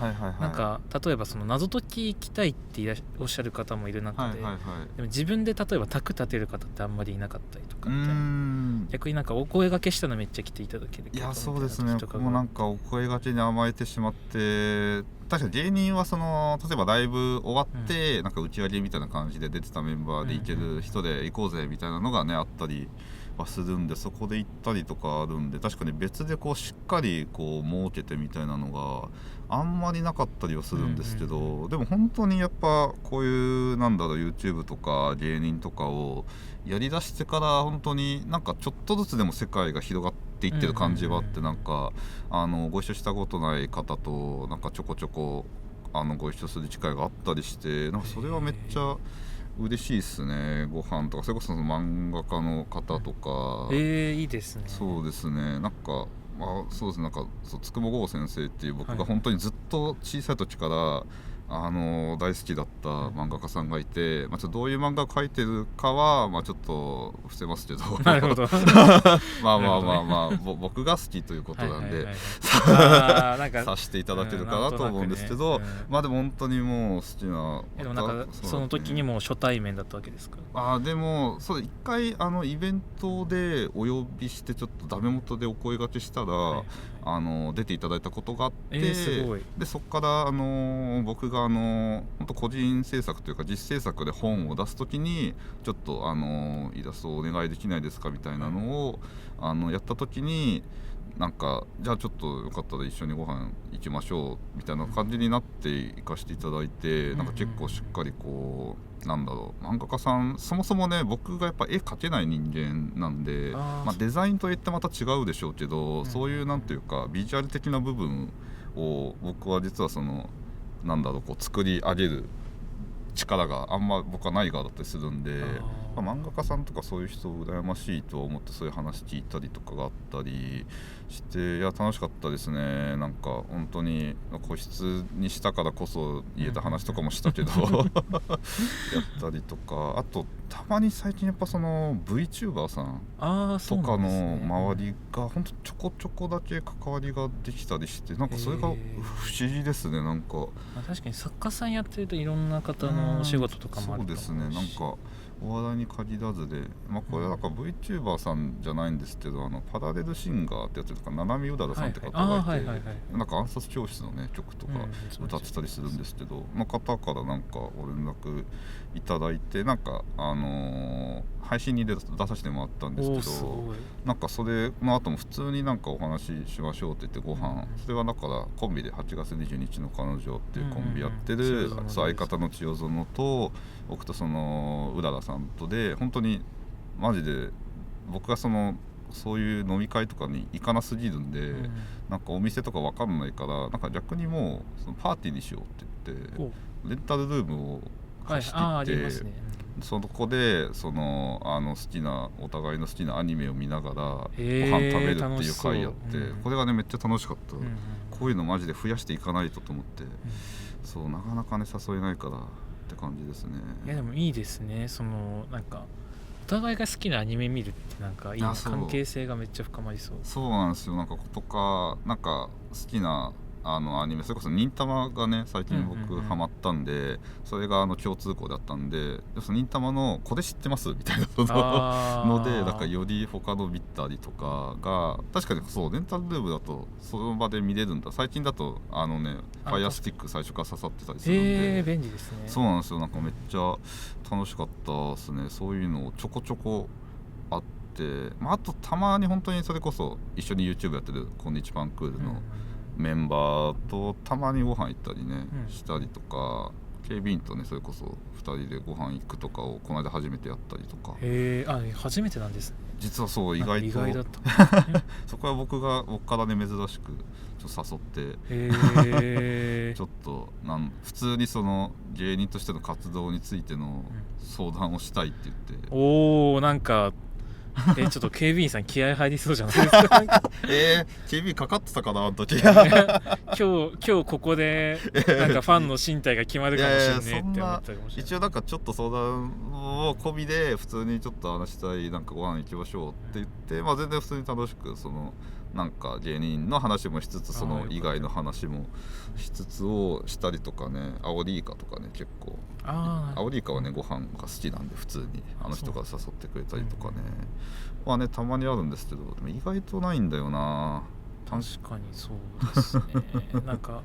んか例えばその謎解き行きたいっておっしゃる方もいる中で、でも自分で例えば卓立てる方ってあんまりいなかったりとかみたいな、逆になんかお声掛けしたらめっちゃ来ていただける。いやそうですね、僕もなんかお声掛けに甘えてしまって、確かに芸人はその例えばライブ終わって、なんか打ち上げみたいな感じで出てたメンバーで行ける人で行こうぜみたいなのがねあったりはするんで、そこで行ったりとかあるんで、確かに別でこうしっかりこう設けてみたいなのがあんまりなかったりはするんですけど、でも本当にやっぱこういうなんだろう YouTube とか芸人とかをやりだしてから本当になんかちょっとずつでも世界が広がっていってる感じはあって、なんかご一緒したことない方となんかちょこちょこご一緒する機会があったりして、なんかそれはめっちゃ嬉しいですね。ご飯とかそれこそその漫画家の方とか、いいですね。そうですね、なんかそうですね、なんかつくもごう先生っていう僕が本当にずっと小さい時から大好きだった漫画家さんがいて、ちょっとどういう漫画を描いてるかはちょっと伏せますけどなるほど僕が好きということなんでさせていただけるかなと思うんですけど、でも本当にもう好きな。でもなんかその時にも初対面だったわけですか？でもそれ一回イベントでお呼びしてちょっとダメ元でお声掛けしたら、出ていただいたことがあって、すごい。でそこから僕が本当個人制作というか実制作で本を出すときにちょっとイラストをお願いできないですかみたいなのをやったときになんかじゃあちょっとよかったら一緒にご飯行きましょうみたいな感じになって行かせていただいて、なんか結構しっかりこうなんだろう、漫画家さんそもそもね僕がやっぱ絵描けない人間なんで、デザインといってまた違うでしょうけど、そういうなんていうかビジュアル的な部分を僕は実はそのなんだろうこう作り上げる力があんま僕はない側だったりするんで、漫画家さんとかそういう人羨ましいと思ってそういう話聞いたりとかがあったりして、いや楽しかったですね。なんか本当に個室にしたからこそ言えた話とかもしたけどやったりとか、あとたまに最近やっぱその VTuber さんとかの周りが本当ちょこちょこだけ関わりができたりして、なんかそれが不思議ですね。なんか確かに作家さんやってるといろんな方のお仕事とかもあると思うし、そうですね。なんかお笑いに限らずで、これなんか VTuber さんじゃないんですけど、パラレルシンガーってやつとか七海うだらさんって方がいて、なんか暗殺教室のね曲とか歌ってたりするんですけど、の方からなんかご連絡いただいて、なんか配信に出させてもらったんですけど、なんかそれの後も普通になんかお話ししましょうって言ってご飯、それはだからコンビで8月22日の彼女っていうコンビやってる相方の千代園と僕とそのうららさんとで、本当にマジで僕がそういう飲み会とかに行かなすぎるんで、なんかお店とか分かんないから、なんか逆にもうそのパーティーにしようって言ってレンタルルームを貸していって、そこで好きなお互いの好きなアニメを見ながらご飯食べるっていう会やって、これがねめっちゃ楽しかった、こういうのマジで増やしていかないとと思って、そうなかなかね誘えないからって感じですね。いやでもいいですね。なんかお互いが好きなアニメ見るってなんかいい関係性がめっちゃ深まりそう。そうなんですよ。なんかとかなんか好きなアニメ、それこそ忍たまがね最近僕ハマったんで、それが共通項だったんで、その忍たまのこれ知ってますみたいなので、なんかより他の見たりとかが、確かにそうレンタルルームだとその場で見れるんだ。最近だとファイアスティック最初から刺さってたりするんで、便利ですね。そうなんですよ。なんかめっちゃ楽しかったですね。そういうのちょこちょこあって、あとたまに本当にそれこそ一緒に YouTube やってるこんにちパンクールのメンバーとたまにご飯行ったりね、したりとか、警備員とねそれこそ2人でご飯行くとかをこの間初めてやったりとか。初めてなんですね。実はそう意外とだった、そこは僕からね珍しくちょっと誘ってちょっと普通にその芸人としての活動についての相談をしたいって言って、なんかちょっと警備員さん気合入りそうじゃないですか。警備員かかってたかなあの時今日ここでなんかファンの身体が決まるかもしれないって思ったかもしれない。一応なんかちょっと相談を込みで普通にちょっと話したい、なんかご飯行きましょうって言って、全然普通に楽しくなんか芸人の話もしつつ、その以外の話もしつつをしたりとかね。アオリイカとかね、結構アオリイカはねご飯が好きなんで普通に人が誘ってくれたりとかね、たまにあるんですけど、でも意外とないんだよな。確かにそうですね。なんか、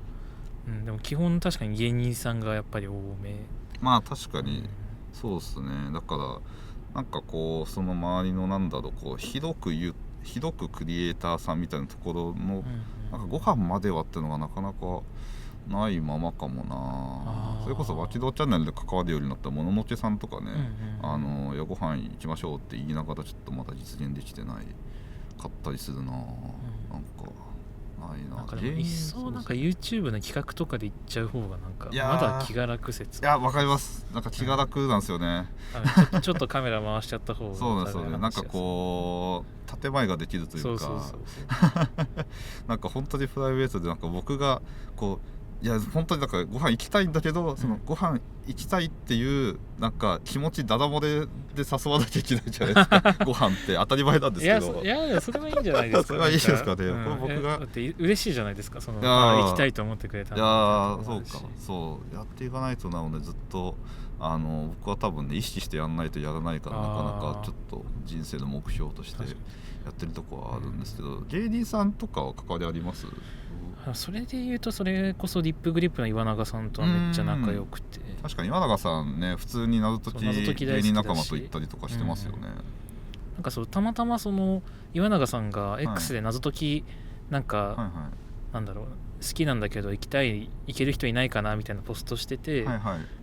でも基本確かに芸人さんがやっぱり多め。確かにそうですね。だからなんかこうその周りの広くクリエイターさんみたいなところの、なんかご飯まではっていうのがなかなかないままかもな。それこそ脇道チャンネルで関わるようになったもののけさんとかね、いやご飯行きましょうって言いながらちょっとまだ実現できてないかったりするな。なんかないな。なんかでもいっそなんか YouTube の企画とかで行っちゃう方がなんかまだ気が楽説。いやわかります。なんか気が楽なんですよね。ちょっとカメラ回しちゃった方がそうなんですよね。なんかこう建前ができるというか、なんか本当にプライベートでなんか僕がこういや本当にだからご飯行きたいんだけど、そのご飯行きたいっていうなんか気持ちダダ漏れで誘わなきゃいけないじゃないですか。ご飯って当たり前なんですけど。いやそれはいいんじゃないですか。それはいいですかね。これ僕がだって嬉しいじゃないですか。行きたいと思ってくれたんで。いやそうか、そうやっていかないとなのでずっと僕は多分ね意識してやらないとやらないから、なかなかちょっと人生の目標としてやってるとこはあるんですけど、芸人さんとかは関わりあります？それで言うとそれこそリップグリップの岩永さんとはめっちゃ仲良くて、確かに岩永さんね普通に謎解き芸人仲間と行ったりとかしてますよね。なんかたまたまその岩永さんが X で謎解きなんか、なんだろう好きなんだけど行ける人いないかなみたいなポストしてて、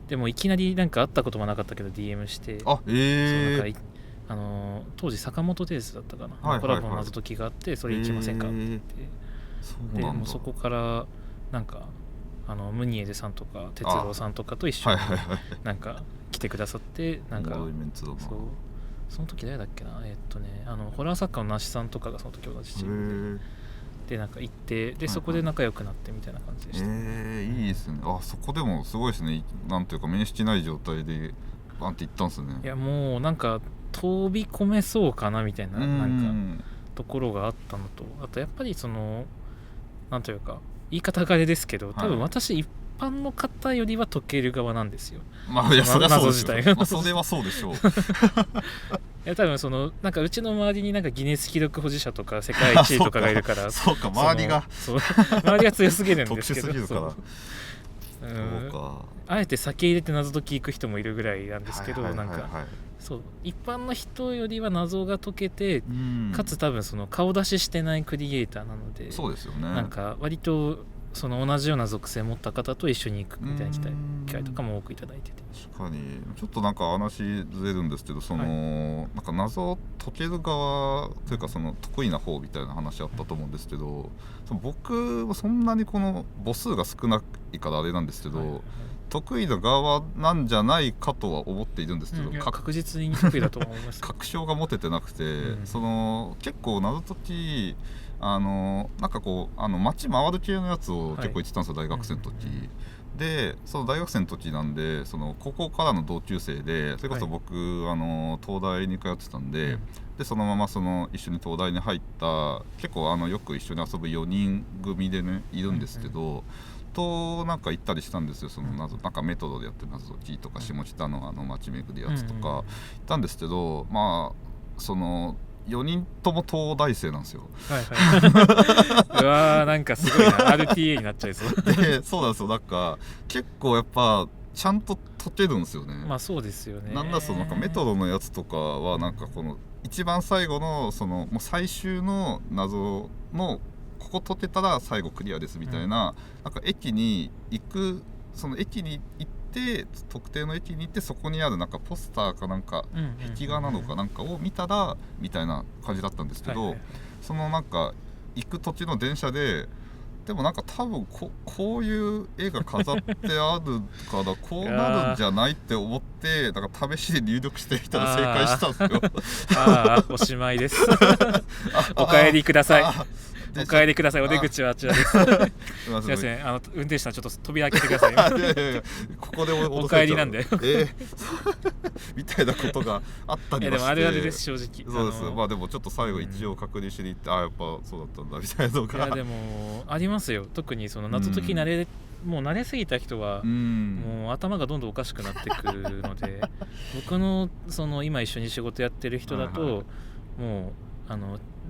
でもいきなりなんか会ったこともなかったけど DM して、そうなんか当時坂本デイズだったかな、コラボの謎解きがあってそれ行きませんかって言って、でもうそこからなんかムニエデさんとか哲郎さんとかと一緒になんか来てくださって、なんかその時誰だっけな、ホラー作家の那須さんとかがその時同じチームでなんか行って、でそこで仲良くなってみたいな感じでした。いいですね。そこでもすごいですね。なんていうか面識ない状態でバンって行ったんですね。いやもうなんか飛び込めそうかなみたいななんかところがあったのと、あとやっぱりなんというか言い方があれですけど、多分私一般の方よりは解ける側なんですよ。いやそれはそうですよ。それはそうでしょう。いや多分なんかうちの周りになんかギネス記録保持者とか世界一位とかがいるからそうか周りが強すぎるんですけど、特殊すぎるからそうか、あえて酒入れて謎解き行く人もいるぐらいなんですけど、なんかそう一般の人よりは謎が解けて、かつ多分顔出ししてないクリエイターなので、そうですよね。なんか割と同じような属性を持った方と一緒に行くみたいな機会とかも多くいただいてて、確かにちょっとなんか話ずれるんですけど、なんか謎を解ける側というか得意な方みたいな話あったと思うんですけど、僕はそんなにこの母数が少ないからあれなんですけど、得意な側なんじゃないかとは思っているんですけど、確実に得意だと思います。確証が持ててなくて、結構謎解きなんかこう街回る系のやつを結構言ってたんですよ、大学生の時。でその大学生の時なんで高校からの同級生で、それこそ僕、東大に通ってたんで、でそのまま一緒に東大に入った結構よく一緒に遊ぶ4人組でねいるんですけど、となんか行ったりしたんですよ。なんかメトロでやってる謎解きとか、下北の街巡りやつとか行ったんですけど、4人とも東大生なんですよ。うわーなんかすごいなRTA になっちゃいそうでそうなんですよ。なんか結構やっぱちゃんと解けるんですよね。そうですよね。なんかメトロのやつとかはなんか一番最後のもう最終の謎のここ解けたら最後クリアですみたいな、なんか駅に行く駅に行って特定の駅に行ってそこにあるなんかポスターかなんか壁画なのかなんかを見たらみたいな感じだったんですけど、なんか行く途中の電車ででもなんか多分こういう絵が飾ってあるからこうなるんじゃないって思ってなんか試しで入力してみたら正解したんですよ。おしまいですお帰りください。お帰りください。お出口はあちらです。すみません。運転手さんちょっと扉開けてください。ここでお帰りなんで。みたいなことがあったりはして。でもあれあれです正直。そうです。でもちょっと最後一応確認しに行って、やっぱそうだったんだみたいなのが。いやでもありますよ。特に謎解きもう慣れすぎた人はもう頭がどんどんおかしくなってくるので、僕の今一緒に仕事やってる人だともう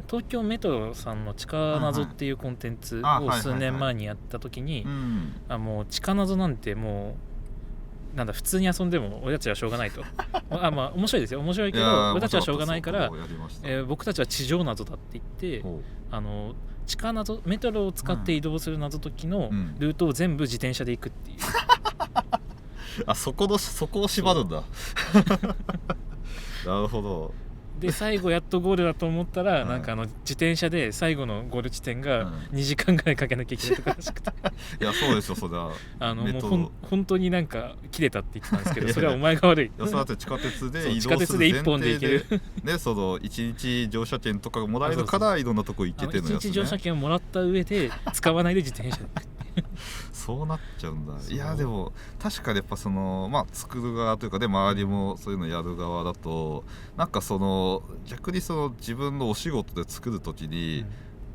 東京メトロさんの地下謎っていうコンテンツを数年前にやった時に、もう地下謎なんてもうなんだ普通に遊んでも俺たちはしょうがないと面白いですよ。面白いけど俺たちはしょうがないから、僕たちは地上謎だって言って地下謎メトロを使って移動する謎解きのルートを全部自転車で行くっていう、そこを縛るんだなるほど。で最後やっとゴールだと思ったら、なんか自転車で最後のゴール地点が2時間ぐらいかけなきゃいけないとからしくていやそうですよ。それはもう本当になんか切れたって言ってたんですけどそれはお前が悪い。そうだって地下鉄で移動する地下鉄で1本で行けるね、1日乗車券とかもらえるからいろんなとこ行けてるのやつね。1日乗車券をもらった上で使わないで自転車で行くそうなっちゃうんだ。いやでも確かにやっぱ作る側というかで周りもそういうのやる側だとなんか逆に自分のお仕事で作るときに、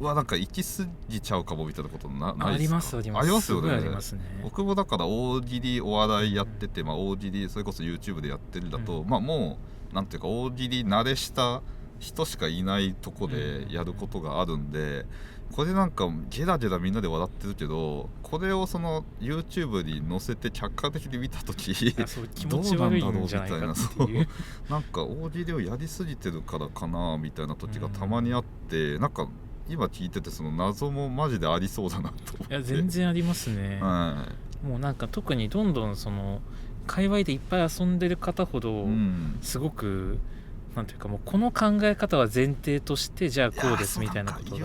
なんか行き過ぎちゃうかもみたいなことないですか？ありますありますよね。ありますね。僕もだから大喜利お笑いやってて、大喜利それこそ YouTube でやってるだと、もうなんていうか大喜利慣れした人しかいないとこでやることがあるんで、これなんかゲラゲラみんなで笑ってるけど、これをその YouTube に載せて客観的に見た時どうなんだろうみたいな、なんか大喜利をやりすぎてるからかなみたいな時がたまにあって、なんか今聞いててその謎もマジでありそうだなと思って。いや全然ありますね、もうなんか特にどんどんその界隈でいっぱい遊んでる方ほどすごく、なんていうかもうこの考え方は前提としてじゃあこうですみたいなことが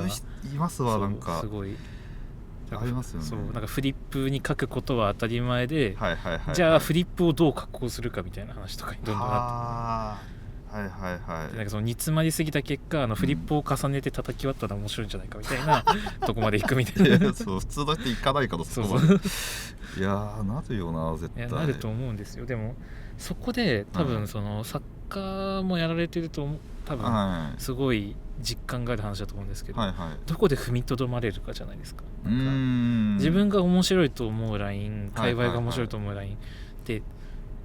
言いますわ。なんかすごいありますよね。そうなんかフリップに書くことは当たり前で、じゃあフリップをどう加工するかみたいな話とかにどんどんなってなんかその煮詰まりすぎた結果フリップを重ねて叩き割ったら面白いんじゃないかみたいなとこまでいくみたいなそう普通の人いかないからそこまでいやなるよな絶対。なると思うんですよ。でもそこで多分その作家もやられてると多分すごい実感がある話だと思うんですけど、どこで踏みとどまれるかじゃないですか。自分が面白いと思うライン、界隈が面白いと思うラインで、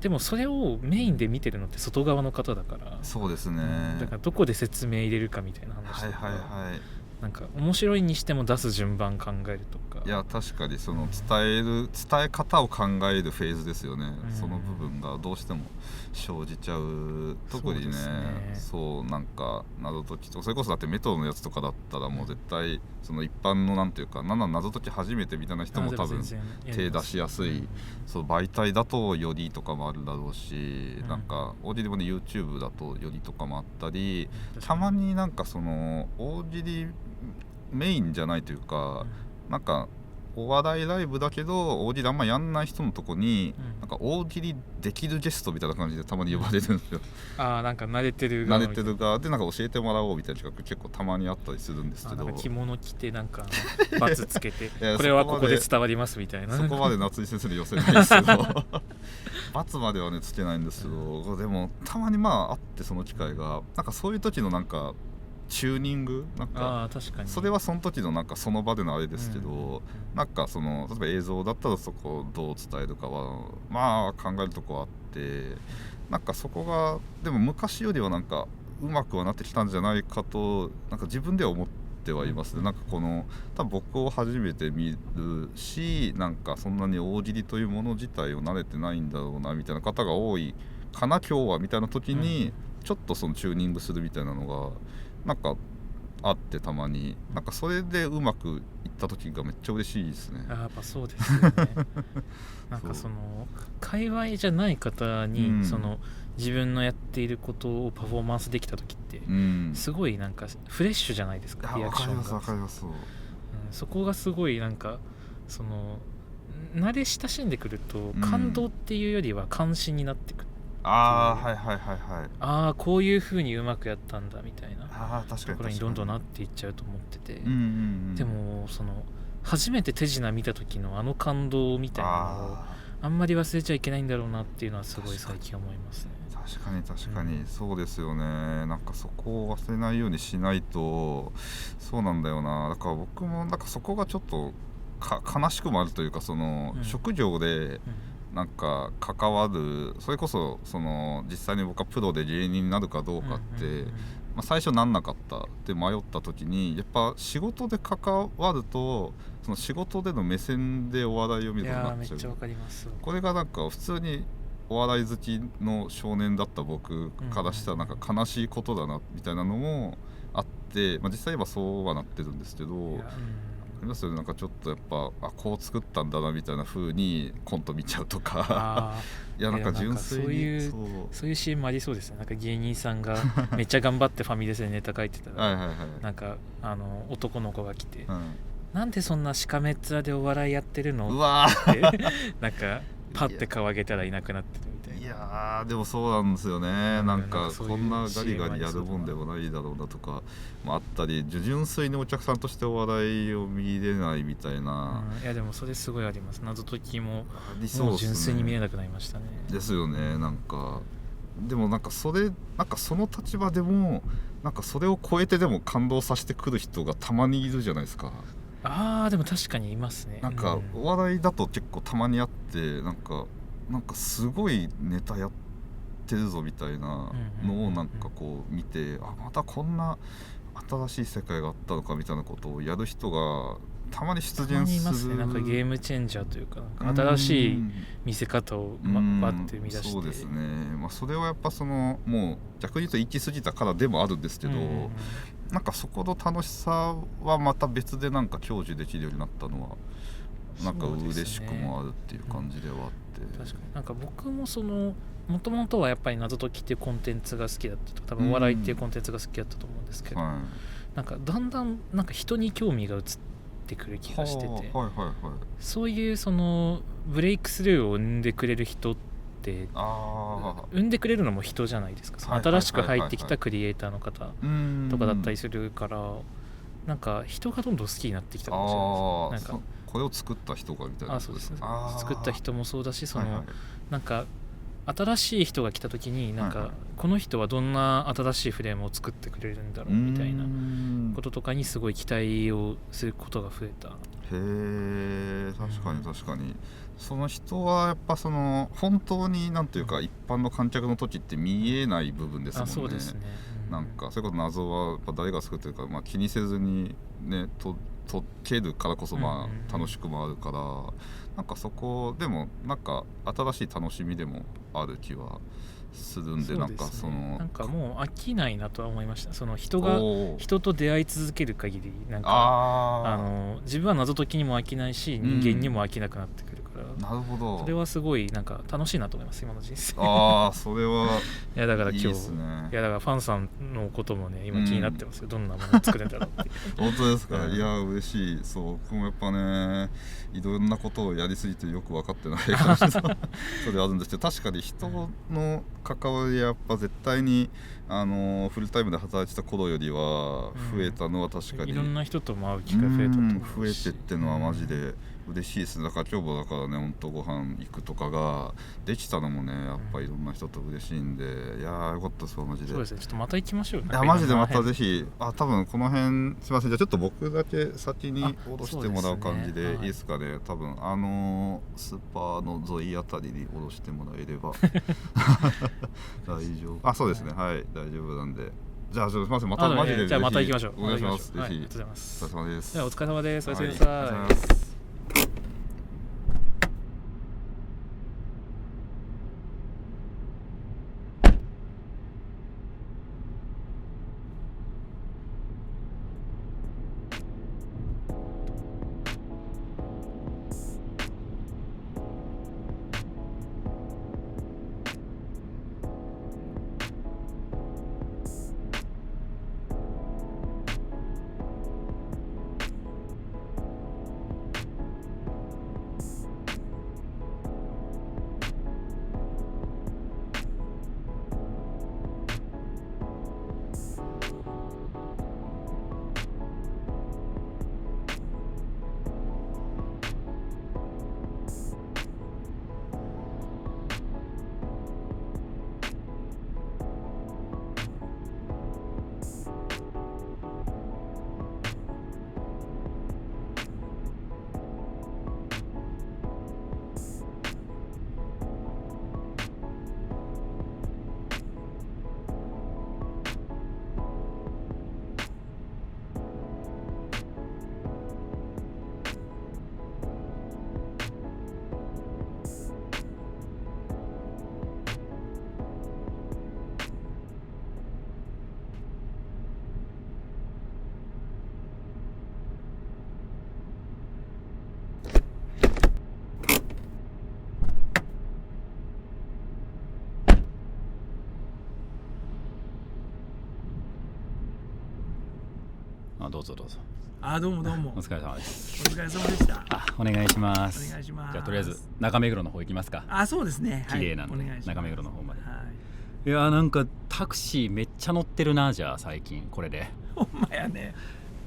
でもそれをメインで見てるのって外側の方だから、そうですね、だからどこで説明入れるかみたいな話とか、なんか面白いにしても出す順番考えるとか。いや確かにその伝え方を考えるフェーズですよね、その部分がどうしても生じちゃう。特にね、そうなんか謎解きとそれこそだってメトロのやつとかだったらもう絶対その一般のなんていうか謎解き初めてみたいな人も多分手出しやすいそう媒体だとよりとかもあるだろうし、なんか大喜利もね YouTube だとよりとかもあったり、たまになんかその大喜利メインじゃないというか、なんかお笑いライブだけど大喜利あんまやんない人のとこに、なんか大喜利できるゲストみたいな感じでたまに呼ばれるんですよ。なんか慣れてる側でなんか教えてもらおうみたいな企画結構たまにあったりするんですけど、着物着てなんかバツつけてこれはここで伝わりますみたいな。そこまで夏井先生に寄せないですけどバツまではねつけないんですけど、でもたまにあってその機会がなんかそういう時のなんかチューニングなんか確かにそれはその時のなんかその場でのあれですけど、なんかその例えば映像だったらそこをどう伝えるかは考えるとこあって、なんかそこがでも昔よりはなんかうまくはなってきたんじゃないかとなんか自分では思ってはいますね。なんかこの多分僕を初めて見るし、なんかそんなに大喜利というもの自体を慣れてないんだろうなみたいな方が多いかな今日はみたいな時にちょっとそのチューニングするみたいなのがなんかあってたまになんかそれでうまくいった時がめっちゃ嬉しいですね。やっぱそうですよねなんかその界隈じゃない方に、その自分のやっていることをパフォーマンスできた時って、すごいなんかフレッシュじゃないですか、リアクションが。わかります。そこがすごいなんかその慣れ親しんでくると感動っていうよりは関心になってくる。こういう風にうまくやったんだみたいなところにどんどんなっていっちゃうと思ってて、でもその初めて手品見た時の感動みたいなのをあんまり忘れちゃいけないんだろうなっていうのはすごい最近思いますね。確かに、そうですよね。なんかそこを忘れないようにしないとそうなんだよな。だから僕もなんかそこがちょっと悲しくもあるというか、その、職業でなんか関わる、それこそその実際に僕はプロで芸人になるかどうかって、最初なんなかったって迷った時にやっぱ仕事で関わるとその仕事での目線でお笑いを見ることになっちゃう。めっちゃわかります。これがなんか普通にお笑い好きの少年だった僕からしたらなんか悲しいことだなみたいなのもあって、実際言えばそうはなってるんですけど、ありますよね。なんかちょっとやっぱこう作ったんだなみたいな風にコント見ちゃうとかいやなんか純粋にそういうシーンもありそうですね。なんか芸人さんがめっちゃ頑張ってファミレスでネタ書いてたらなんか男の子が来て、なんでそんなしかめっ面でお笑いやってるのってなんかパッて顔上げたらいなくなってるみたいな。いやでもそうなんですよね。なんかこんなガリガリやるもんでもないだろうなとかもあったり、純粋にお客さんとしてお笑いを見れないみたいな、いやでもそれすごいあります。謎解きももう純粋に見えなくなりましたね。ですよね。なんかでもなんかその立場でもなんかそれを超えてでも感動させてくる人がたまにいるじゃないですか。でも確かにいますね。なんかお笑いだと結構たまにあって、なんかすごいネタやっってるぞみたいなのをなんかこう見て、またこんな新しい世界があったのかみたいなことをやる人がたまに出現する。いますね。なんかゲームチェンジャーというか、なんか新しい見せ方をバッて生み出して。そうですね、それはやっぱもう逆に言うと行き過ぎたからでもあるんですけど、なんかそこの楽しさはまた別でなんか享受できるようになったのはなんか嬉しくもあるっていう感じではあって、確かになんか僕ももともとはやっぱり謎解きっていうコンテンツが好きだったと、多分お笑いっていうコンテンツが好きだったと思うんですけど、なんかだんだんなんか人に興味が移ってくる気がしてて、そういうブレイクスルーを生んでくれる人って生んでくれるのも人じゃないですか。新しく入ってきたクリエイターの方とかだったりするから、なんか人がどんどん好きになってきたかもしれないです。なんかこれを作った人がみたいな。そうですね。作った人もそうだし、なんか新しい人が来た時になんかこの人はどんな新しいフレームを作ってくれるんだろうみたいなこととかにすごい期待をすることが増えた。確かに確かに、その人はやっぱ本当になんというか一般の観客の時って見えない部分ですもんね。そうですね。なんかそういうこと謎はやっぱ誰が作ってるか、気にせずにね解けるからこそ楽しくもあるから、なんかそこでもなんか新しい楽しみでもある気はするんで、なんかなんかもう飽きないなとは思いました。人と出会い続ける限りなんか自分は謎解きにも飽きないし、人間にも飽きなくなってくるから、なるほど、それはすごいなんか楽しいなと思います、今の人生。それはいやだから今日いいですね。いやだからファンさんのこともね今気になってますよ、どんなものを作れるんだろうって本当ですか。いや嬉しい。僕もやっぱね、いろんなことをやりすぎてよく分かってない感じそれあるんですけど、確かに人の関わりやっぱ絶対にフルタイムで働いてた頃よりは増えたのは確かに、いろんな人とも会う機会増えたと思うし、増えてってのはマジで嬉しいですね。だから今日もだからね、本当ご飯行くとかができたのもね、やっぱいろんな人と嬉しいんで、いやーよかったですわマジで。そうですね、ちょっとまた行きましょう。いやマジでまたぜひ。多分この辺すいません、じゃあちょっと僕だけ先に下ろしてもらう感じでいいですかね。多分スーパーの沿いあたりに下ろしてもらえれば大丈夫。そうですね、はい大丈夫なんで。じゃあすみません、またマジでじゃあまた行きましょう。お願いします。ぜひ。ありがとうございます。お疲れ様です。お疲れ様です。おやすみなさい。どうぞどうぞ。どうもどうも。お疲れ様です。お疲れ様でした。お願いします。お願いします。じゃあとりあえず中目黒の方行きますか。そうですね。綺麗なんで、中目黒の方まで。いやなんかタクシーめっちゃ乗ってるな。じゃあ最近これで。ほんまやね。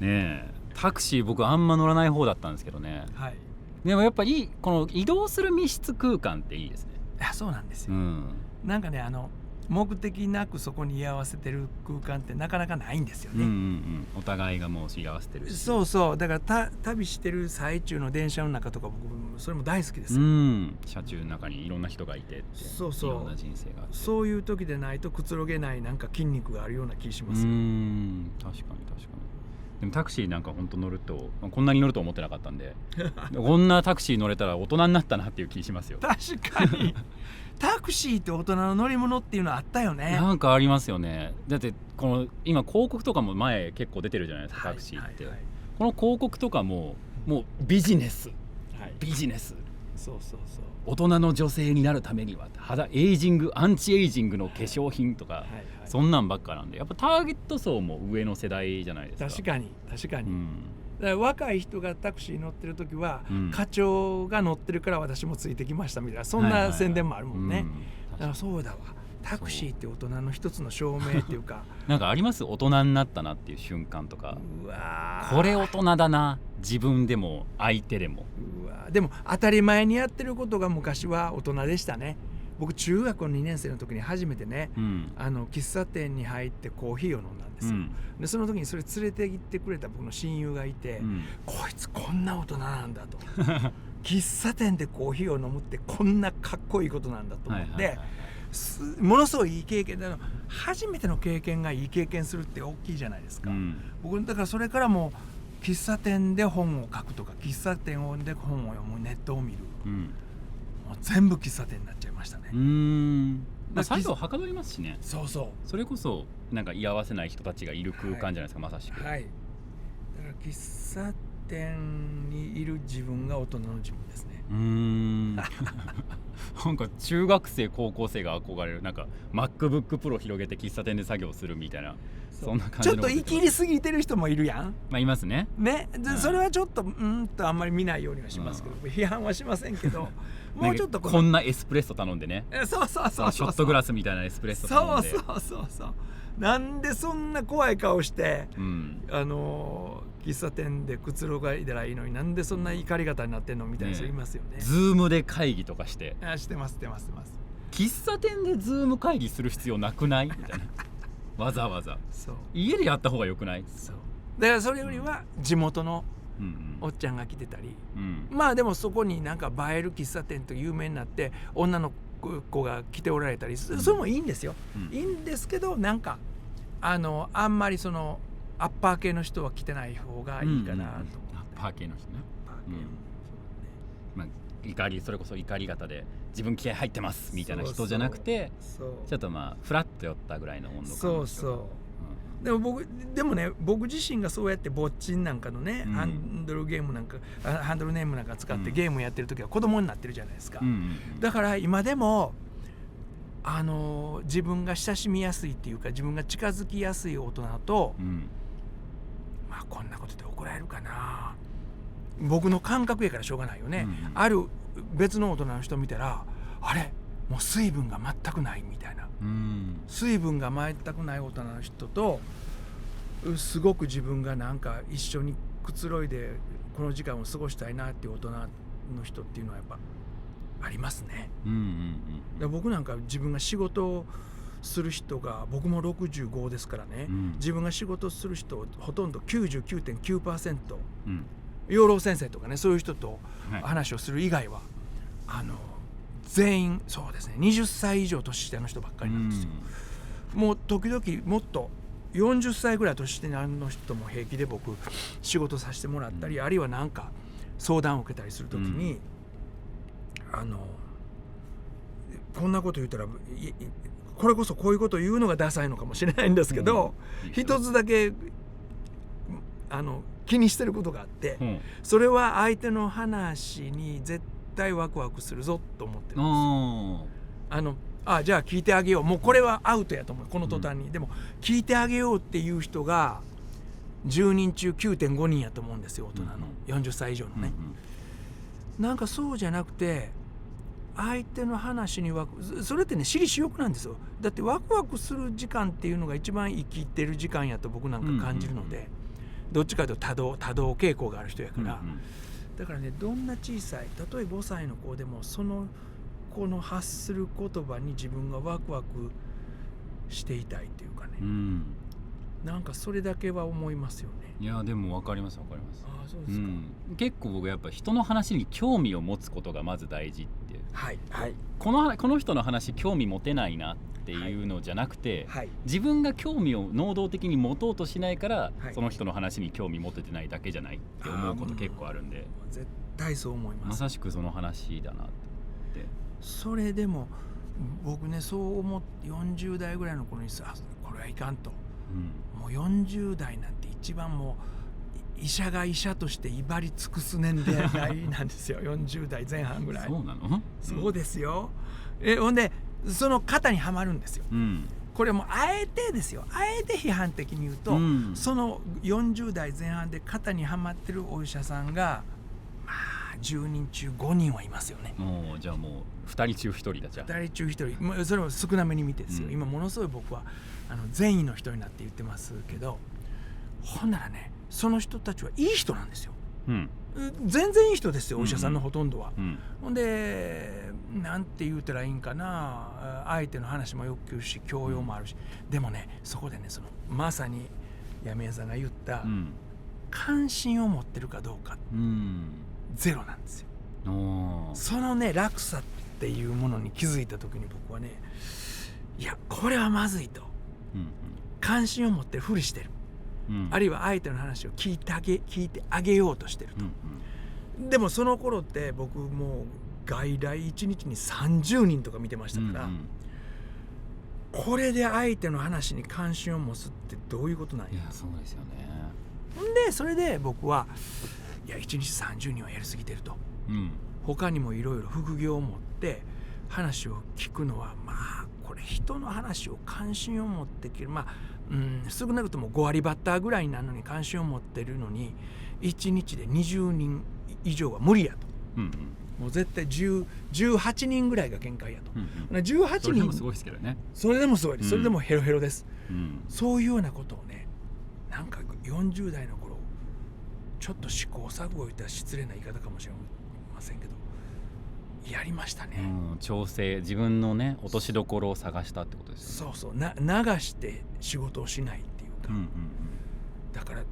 ねえ、タクシー僕あんま乗らない方だったんですけどね。はい。でもやっぱこの移動する密室空間っていいですね。そうなんですよ。うん。なんかね目的なくそこに居合わせてる空間ってなかなかないんですよね、お互いがもう居合わせてるし、そうそう、だから旅してる最中の電車の中とか僕それも大好きですよ、車中の中にいろんな人がいてって、そうそう、いろんな人生があって、そういう時でないとくつろげないなんか筋肉があるような気しますよ。確かに確かに。でもタクシーなんか本当乗るとこんなに乗ると思ってなかったんでこんなタクシー乗れたら大人になったなっていう気しますよ。確かにタクシーって大人の乗り物っていうのあったよね。なんかありますよね。だってこの今広告とかも前結構出てるじゃないですか、タクシーって、この広告とかもうビジネス、ビジネス、そう大人の女性になるためにはエイジングアンチエイジングの化粧品とか、そんなんばっかなんで、やっぱターゲット層も上の世代じゃないですか。確かに、だから若い人がタクシー乗ってる時は、課長が乗ってるから私もついてきましたみたいな、そんな宣伝もあるもんね。だからそうだわ、タクシーって大人の一つの証明っていうかなんかあります？大人になったなっていう瞬間とか。うわ、これ大人だな、自分でも相手でも。うわ、でも当たり前にやってることが昔は大人でしたね。僕中学校2年生の時に初めてね、喫茶店に入ってコーヒーを飲んだんですよ、でその時にそれ連れて行ってくれた僕の親友がいて、こいつこんな大人なんだと喫茶店でコーヒーを飲むってこんなかっこいいことなんだと思って、ものすごいいい経験で、初めての経験がいい経験するって大きいじゃないですか、僕だからそれからも喫茶店で本を書くとか、喫茶店で本を読む、ネットを見る、もう全部喫茶店になっちゃいましたね。作業はかどりますしね。そうそう、それこそなんか居合わせない人たちがいる空間じゃないですか、まさしく。はい、だから喫茶店にいる自分が大人の自分ですね。なんか中学生高校生が憧れる、なんか MacBook Pro 広げて喫茶店で作業するみたいな、そんな感じの。ちょっと生きりすぎてる人もいるやん。まあいますね。ね、それはちょっとあんまり見ないようにはしますけど、批判はしませんけど、もうちょっとこんなエスプレッソ頼んでね。そうショットグラスみたいなエスプレッソ頼んで。そう。なんでそんな怖い顔して、喫茶店でくつろがいだらいいのに、なんでそんな怒り方になってんのみたいな人いますよね。ズームで会議とかして。してます。喫茶店でズーム会議する必要なくないみたいな。わざわざ。そう。家でやった方がよくない？そう。だからそれよりは地元のおっちゃんが来てたり、まあでもそこになんか映える喫茶店と有名になって女の子が来ておられたり、それもいいんですよ、いいんですけど、なんかあんまりそのアッパー系の人は来てない方がいいかなと思って、アッパー系の人ね。まあそれこそ怒り方で自分気合入ってますみたいな人じゃなくて、ちょっとまあフラッと寄ったぐらいの温度感の人。でもね、僕自身がそうやってぼっちんなんかのね、ハンドルネームなんか使ってゲームやってる時は子供になってるじゃないですか、だから今でも自分が親しみやすいっていうか、自分が近づきやすい大人と、まあこんなことで怒られるかな、僕の感覚やからしょうがないよね、ある別の大人の人見たら、あれもう水分が全くないみたいな、水分が全くない大人の人と、すごく自分がなんか一緒にくつろいでこの時間を過ごしたいなっていう大人の人っていうのはやっぱありますね。で僕なんか自分が仕事をする人が、僕も65ですからね、自分が仕事する人ほとんど 99.9%、養老先生とかね、そういう人と話をする以外は、全員そうですね、20歳以上年下の人ばっかりなんですよ。もう時々もっと40歳ぐらい年下の人も平気で僕仕事させてもらったり、あるいはなんか相談を受けたりするときに、こんなこと言ったらこれこそこういうことを言うのがダサいのかもしれないんですけど、一つだけ気にしてることがあって、それは相手の話に絶対ワクワクするぞと思ってるんですよ。じゃあ聞いてあげよう、もうこれはアウトやと思う、この途端に、でも聞いてあげようっていう人が10人中 9.5 人やと思うんですよ、大人の40歳以上のね、なんかそうじゃなくて、相手の話にそれってね、私利私欲なんですよ。だってワクワクする時間っていうのが一番生きてる時間やと僕なんか感じるので、どっちかというと多動傾向がある人やから、だからね、どんな小さい、例えば5歳の子でもその子の発する言葉に自分がワクワクしていたいっていうかね、なんかそれだけは思いますよね。いやでも分かります分かります。ああそうですか、結構僕やっぱ人の話に興味を持つことがまず大事って、はいはい、この人の話興味持てないなっていうのじゃなくて、はい、自分が興味を能動的に持とうとしないから、はい、その人の話に興味持ててないだけじゃないって思うこと結構あるんで、絶対そう思います。まさしくその話だなって。それでも僕ねそう思って40代ぐらいの頃にさこれはいかんと、もう40代なんて一番もう医者が医者として威張り尽くす年代なんですよ40代前半ぐらい。そうなの？そうですよ。ほんでその型にはまるんですよ、これもあえてですよ、あえて批判的に言うと、その40代前半で型にはまってるお医者さんがまあ10人中5人はいますよね。もうじゃあもう2人中1人だ。じゃあ2人中1人、それを少なめに見てですよ、今ものすごい僕は善意の人になって言ってますけど、ほんならねその人たちはいい人なんですよ、全然いい人ですよ、お医者さんのほとんどは。ほんでなんて言うたらいいんかな、相手の話もよく聞くし教養もあるし、でもねそこでねそのまさに闇屋さんが言った、関心を持ってるかどうか、ゼロなんですよ。そのね落差っていうものに気づいた時に僕はね、いやこれはまずいと、関心を持ってるふりしてる、あるいは相手の話を聞いてあげようとしてると、でもその頃って僕もう外来1日に30人とか見てましたから、これで相手の話に関心を持つってどういうことなんや。いやそうですよね。でそれで僕はいや1日30人はやりすぎてると、他にもいろいろ副業を持って話を聞くのはまあこれ人の話を関心を持ってきる、少なくとも5割バッターぐらいなのに関心を持ってるのに1日で20人以上は無理やと、もう絶対18人ぐらいが限界やと、18人それでもすごいですけどね。それでもすごいです、それでもヘロヘロです、そういうようなことをね、なんか40代の頃ちょっと試行錯誤言ったら失礼な言い方かもしれませんけどやりましたね、調整、自分のね落としどころを探したってことですよね。そう流して仕事をしないっていうか、だから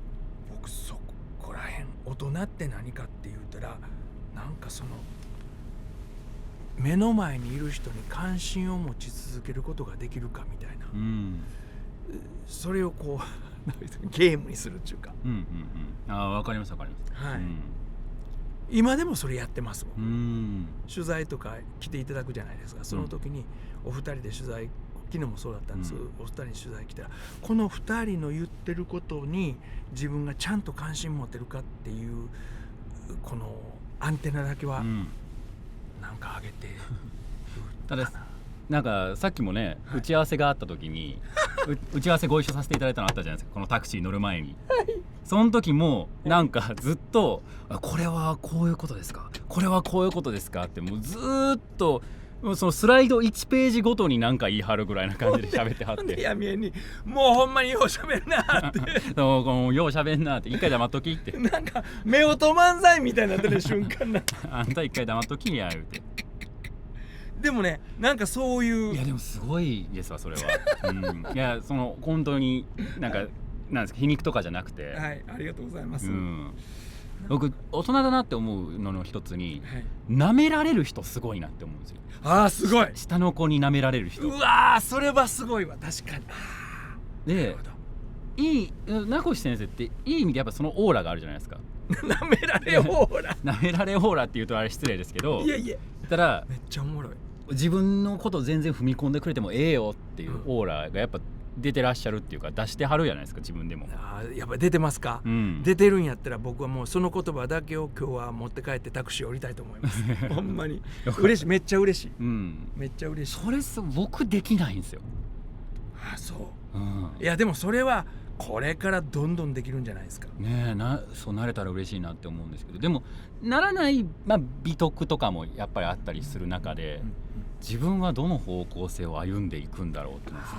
僕そこら辺大人って何かって言うたら、なんかその目の前にいる人に関心を持ち続けることができるかみたいな、それをこうゲームにするっていうか、わかりますわかります。はい、今でもそれやってますもん。取材とか来ていただくじゃないですか。その時にお二人で取材、昨日もそうだったんです、お二人に取材来たら、この二人の言ってることに自分がちゃんと関心持ってるかっていうこのアンテナだけはなんか上げてただなんかさっきもね、打ち合わせがあった時に打ち合わせご一緒させていただいたのあったじゃないですか、このタクシー乗る前に。その時もなんかずっとこれはこういうことですか、これはこういうことですかってもうずっとそのスライド1ページごとに何か言い張るぐらいな感じで喋ってはっていや見えにもうほんまによう喋るなってそうよう喋んなって、一回黙っときってなんか夫婦漫才みたいになってる瞬間なあんた一回黙っときや言うて。でもね、なんかそういういやでもすごいですわそれは、いやその本当になんかなんですか、皮肉とかじゃなくて、はい、ありがとうございます、僕大人だなって思うのの一つに、舐められる人すごいなって思うんですよ。ああすごい、下の子に舐められる人。うわーそれはすごいわ、確かに。でいい名越先生っていい意味でやっぱそのオーラがあるじゃないですか。舐められオーラ舐められオーラって言うとあれ失礼ですけど、いやいやたらめっちゃおもろい、自分のこと全然踏み込んでくれてもええよっていうオーラがやっぱ出てらっしゃるっていうか、出してはるじゃないですか自分でも。やっぱ出てますか、出てるんやったら僕はもうその言葉だけを今日は持って帰ってタクシー降りたいと思いますほんまに嬉しい、めっちゃ嬉しい、めっちゃ嬉しい。それ僕できないんですよ。あ、そう、いやでもそれはこれからどんどんできるんじゃないですかね。そうなれたら嬉しいなって思うんですけど、でもならない、美徳とかもやっぱりあったりする中で、自分はどの方向性を歩んでいくんだろうってですね。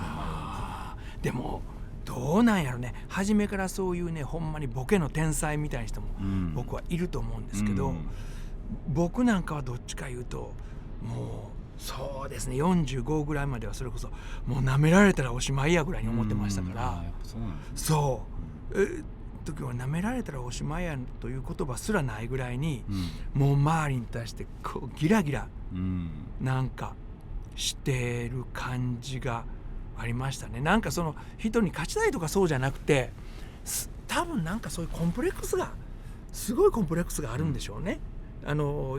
でもどうなんやろね、初めからそういうねほんまにボケの天才みたいな人も僕はいると思うんですけど、僕なんかはどっちか言うともうそうですね45ぐらいまではそれこそもう舐められたらおしまいやぐらいに思ってましたから、そう時は舐められたらおしまいやという言葉すらないぐらいに、もう周りに対してこうギラギラなんかしてる感じがありましたね。なんかその人に勝ちたいとかそうじゃなくて、多分なんかそういうコンプレックスがすごいコンプレックスがあるんでしょうね。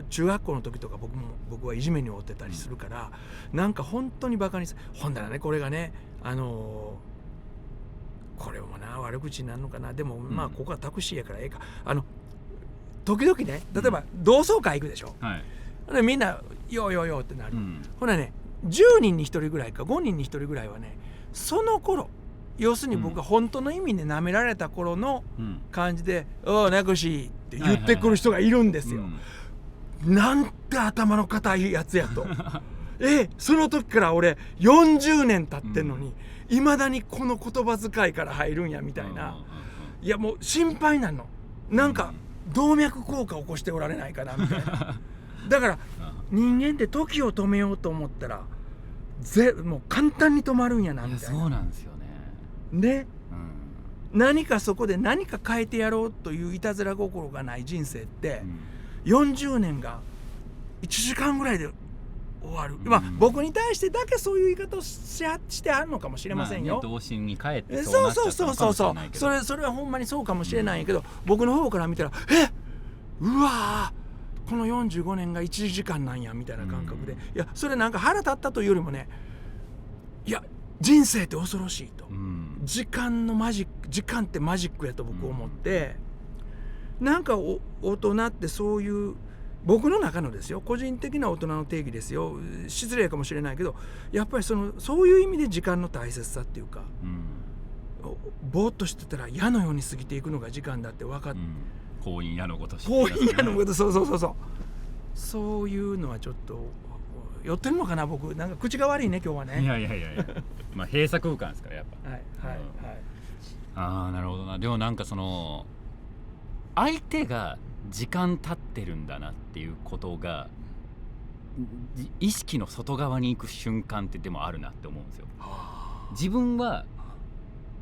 中学校の時とか僕はいじめに遭ってたりするから、なんか本当にバカにほんだらねこれがねこれもな悪口になるのかな、でもまあここはタクシーやからええか、時々ね例えば同窓会行くでしょ、でみんなよーってなる、ほらね10人に1人ぐらいか5人に1人ぐらいはねその頃要するに僕が本当の意味で舐められた頃の感じで「おうなくし」って言ってくる人がいるんですよ。なんて頭の固いやつやとその時から俺40年経ってんのにいまだにこの言葉遣いから入るんやみたいな、いやもう心配なの、なんか動脈硬化起こしておられないかなみたいなだから人間って時を止めようと思ったらもう簡単に止まるんやなみたいな。そうなんですよね。で、何かそこで何か変えてやろうといういたずら心がない人生って、40年が1時間ぐらいで終わる、僕に対してだけそういう言い方をしてあるのかもしれませんよ。童心に帰ってそうなっちゃったのかもしれないけど、それはほんまにそうかもしれないけど、僕の方から見たらうわーこの45年が1時間なんやみたいな感覚で、いやそれなんか腹立ったというよりもね、いや人生って恐ろしいと、時間ってマジックやと僕思って、なんか大人ってそういう僕の中のですよ個人的な大人の定義ですよ、失礼かもしれないけどやっぱりそういう意味で時間の大切さっていうか、ぼーっとしてたら矢のように過ぎていくのが時間だって分かって、婚姻矢のごとし、婚姻矢のごと、そういうのはちょっと寄ってるのかな、僕なんか口が悪いね今日はね。いやまあ閉鎖空間ですからやっぱ。なるほどな。でもなんか相手が時間経ってるんだなっていうことが意識の外側に行く瞬間ってでもあるなって思うんですよ。自分は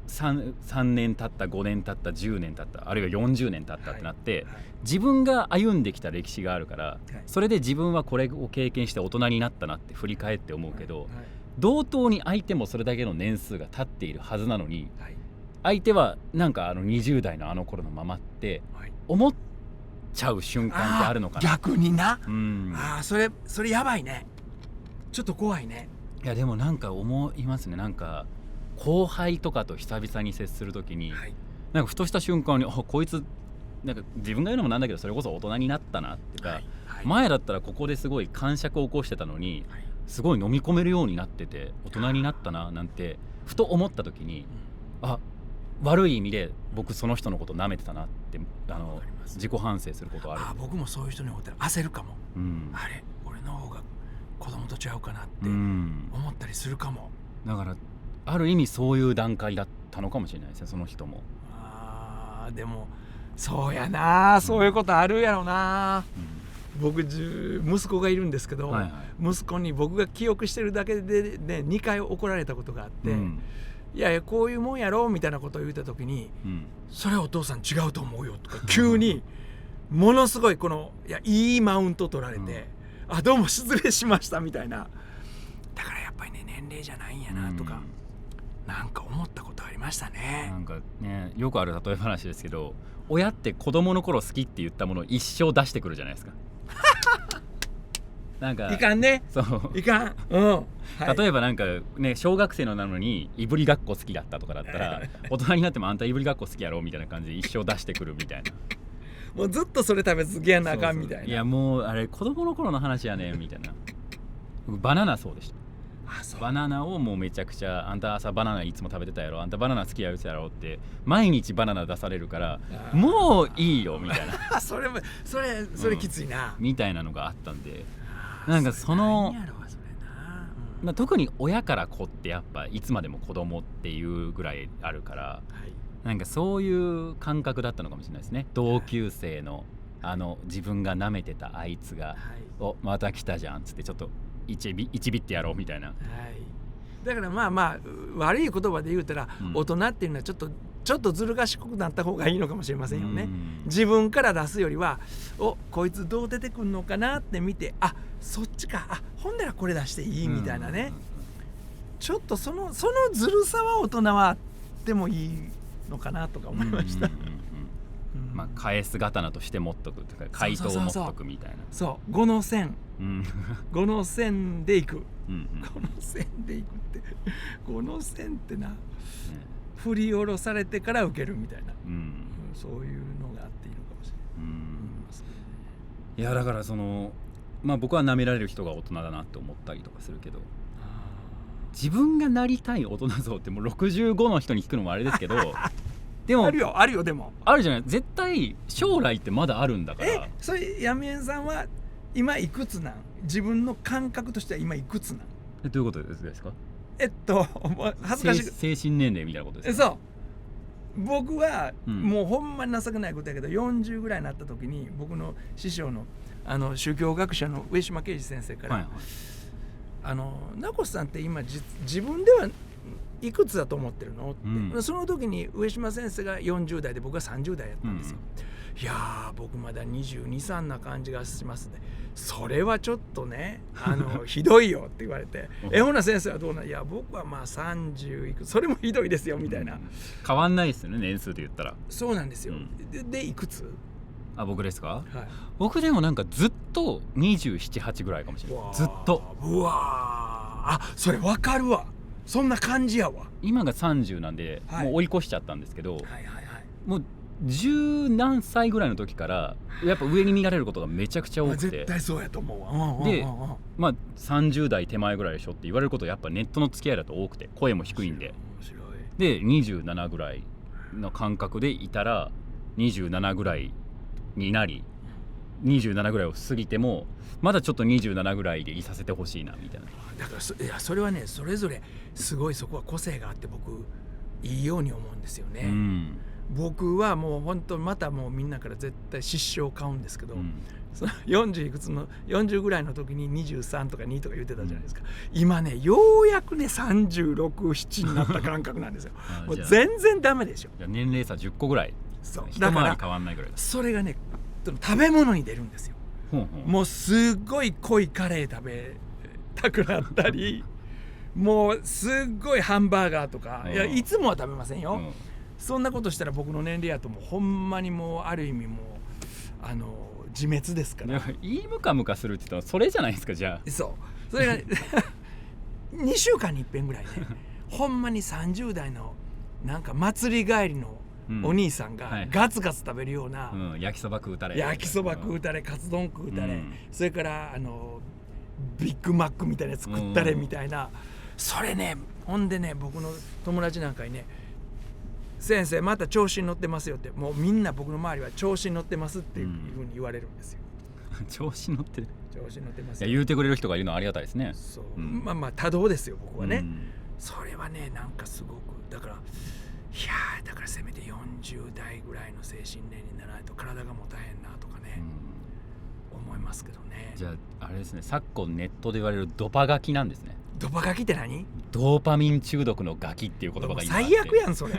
3年経った5年経った10年経ったあるいは40年経ったってなって、自分が歩んできた歴史があるから、それで自分はこれを経験して大人になったなって振り返って思うけど、同等に相手もそれだけの年数が経っているはずなのに、相手はなんか20代のあの頃のままって思っちゃう瞬間ってあるのかな。逆にな、それやばいね、ちょっと怖いね。いやでもなんか思いますね。なんか後輩とかと久々に接するときに、なんかふとした瞬間にこいつなんか自分が言うのもなんだけどそれこそ大人になったなっていうか、前だったらここですごい癇癪を起こしてたのに、すごい飲み込めるようになってて大人になったななんてふと思ったときに、悪い意味で僕その人のこと舐めてたなって自己反省することある。僕もそういう人に思ったら焦るかも、あれ俺の方が子供とちゃうかなって思ったりするかも。だからある意味そういう段階だったのかもしれないですね、その人も。でもそうやな、そういうことあるやろな。僕息子がいるんですけど、息子に僕が記憶してるだけで、2回怒られたことがあって、いやこういうもんやろみたいなことを言った時に、それはお父さん違うと思うよとか急にものすごいいいマウント取られて、どうも失礼しましたみたいな。だからやっぱりね年齢じゃないんやなとか、なんか思ったことありましたね。なんかね、よくある例え話ですけど、親って子供の頃好きって言ったものを一生出してくるじゃないですかなんかいかんね、そういかん、例えばなんかね、小学生のなのにいぶりがっこ好きだったとかだったら大人になってもあんたいぶりがっこ好きやろみたいな感じで一生出してくるみたいなもうずっとそれ食べ続けやなあかんみたいな。いやもうあれ子供の頃の話やねみたいな。バナナそうでした。バナナをもうめちゃくちゃ、あんた朝バナナいつも食べてたやろ、あんたバナナ好きやろって毎日バナナ出されるからもういいよみたいなそれきついな、みたいなのがあったんで、なんか特に親から子ってやっぱいつまでも子供っていうぐらいあるから、なんかそういう感覚だったのかもしれないですね。同級生の自分が舐めてたあいつが、おまた来たじゃんっつってちょっと1ビってやろうみたいな、はい、だからまあ悪い言葉で言うたら、大人っていうのはちょっとずる賢くなった方がいいのかもしれませんよね。自分から出すよりはこいつどう出てくるのかなって見て、そっちか、ほんならこれ出していいみたいなね、ちょっとそのずるさは大人はあってもいいのかなとか思いました。まあ返す刀として持っとくとか回答を持っとくみたいな、そう5の線5の線でいく、5の線でいくって5の線ってな、振り下ろされてから受けるみたいな、そういうのがあっていいのかもしれない。いやだからまあ僕は舐められる人が大人だなって思ったりとかするけど、自分がなりたい大人像ってもう65の人に聞くのもあれですけどでもあるよでもあるじゃない、絶対将来ってまだあるんだから。それやみえんさんは今いくつなん？自分の感覚としては今いくつなん？どういうことですか？恥ずかしい精神年齢みたいなことですか？そう僕は、もうほんまに情けないことやけど40ぐらいになった時に僕の師匠の宗教学者の上島啓治先生から、名越さんって今自分ではいくつだと思ってるのって、その時に上島先生が40代で僕が30代やったんですよ。いやー僕まだ22、3な感じがしますね。それはちょっとねひどいよって言われてほな先生はどうなん？いや僕はまあ30いくつ、それもひどいですよみたいな、変わんないですよね年数で言ったら。そうなんですよ、でいくつ？僕ですか？僕でもなんかずっと27、8ぐらいかもしれない。ずっと。うわー、それ分かるわ。そんな感じやわ。今が30なんで、もう追い越しちゃったんですけど、もう十何歳ぐらいの時からやっぱ上に見られることがめちゃくちゃ多くて、絶対そうやと思うわ。で、まあ30代手前ぐらいでしょって言われることやっぱネットの付き合いだと多くて、声も低いんで、で27ぐらいの感覚でいたら27ぐらいになり、27ぐらいを過ぎてもまだちょっと27ぐらいでいさせてほしいなみたいな。だからいやそれはね、それぞれすごいそこは個性があって僕いいように思うんですよね。僕はもう本当またもうみんなから絶対失笑を買うんですけど、その40いくつの40ぐらいの時に23とか2とか言ってたじゃないですか。今ねようやくね36、7になった感覚なんですよ。もう全然ダメでしょ。年齢差10個ぐらい。そう一回り変わんないぐらい。それがね食べ物に出るんですよ。もうすっごい濃いカレー食べたくなったりもうすっごいハンバーガーとか、いやいつもは食べませんよ。そんなことしたら僕の年齢やともうほんまにもうある意味もう自滅ですから。いいムカムカするって言ったらそれじゃないですか。じゃあそれが2週間に一遍ぐらいねほんまに30代のなんか祭り帰りのお兄さんがガツガツ食べるような、焼きそば食うたれ、カツ丼食うたれ、それからビッグマックみたいなやつ食ったれみたいな、それね、ほんでね僕の友達なんかにね、先生また調子に乗ってますよって、もうみんな僕の周りは調子に乗ってますっていうふうに言われるんですよ。調子に乗ってる、調子に乗ってますよ。いや言うてくれる人がいるのはありがたいですね。そう、まあ多動ですよ僕はね、それはねなんかすごくだから、いやだからせめて40代ぐらいの精神年にならないと体が持たへんなとかね、思いますけどね。じゃああれですね、昨今ネットで言われるドパガキなんですね。ドパガキって何？ドーパミン中毒のガキっていう言葉が今あって、最悪やんそれ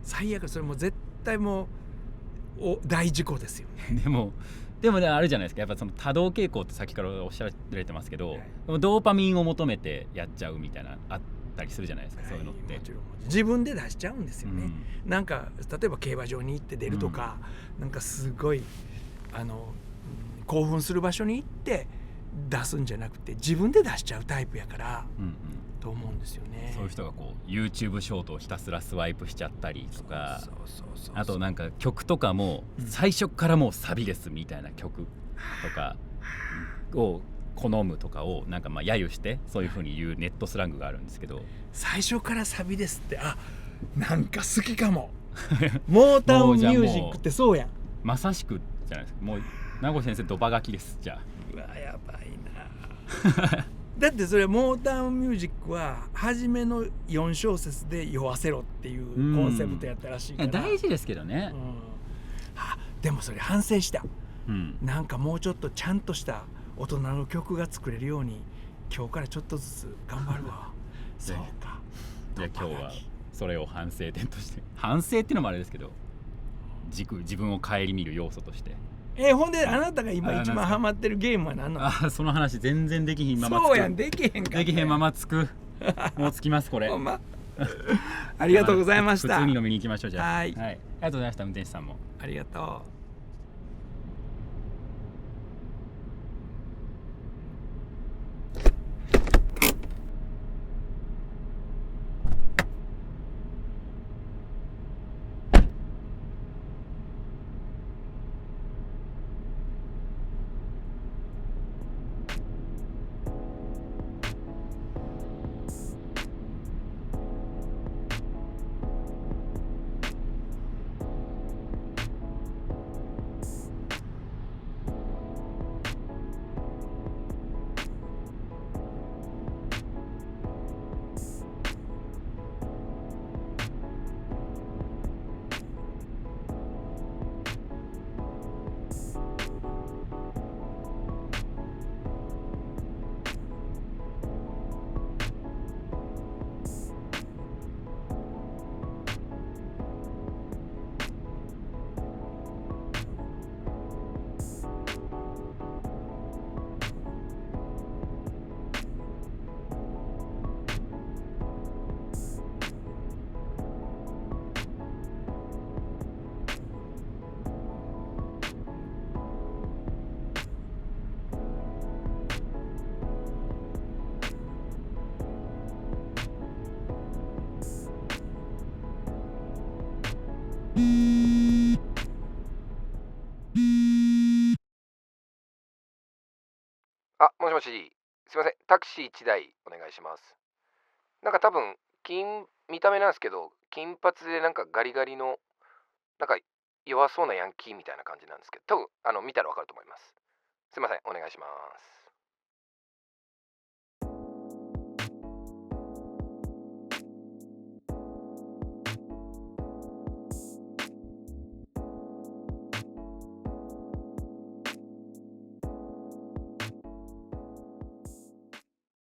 最悪、それもう絶対もう大事故ですよね。でもね、あるじゃないですか、やっぱその多動傾向って先からおっしゃられてますけど、でもドーパミンを求めてやっちゃうみたいなあったりするじゃないですか、そういうのって。もちろん自分で出しちゃうんですよね、なんか例えば競馬場に行って出るとか、なんかすごい興奮する場所に行って出すんじゃなくて自分で出しちゃうタイプやから、と思うんですよね。そういう人がこう YouTube ショートをひたすらスワイプしちゃったりとか、あとなんか曲とかも最初からもうサビですみたいな曲とかを好むとかをなんかまあ揶揄してそういう風に言うネットスラングがあるんですけど、最初からサビですって、なんか好きかもモータウンミュージックってそうやん。まさしくじゃないですか。もう名越先生ドバガキです。じゃあうわやばいなだってそれモータウンミュージックは初めの4小節で酔わせろっていうコンセプトやったらしいから、大事ですけどね、でもそれ反省した、なんかもうちょっとちゃんとした大人の曲が作れるように今日からちょっとずつ頑張るわ。そうか。じゃあ今日はそれを反省点として反省っていうのもあれですけど自分を顧みる要素として。ほんであなたが今一番ハマってるゲームは何なの？その話全然できひんままつく。そうやん、できへんか。できへんままつく。もうつきますこれ。ほんま。ありがとうございました。普通に飲みに行きましょうじゃあ。はい。ありがとうございました。運転手さんも。ありがとう。もしもし、すいません、タクシー1台お願いします。なんか多分、見た目なんですけど、金髪でなんかガリガリの、なんか弱そうなヤンキーみたいな感じなんですけど、多分、見たらわかると思います。すいません、お願いします。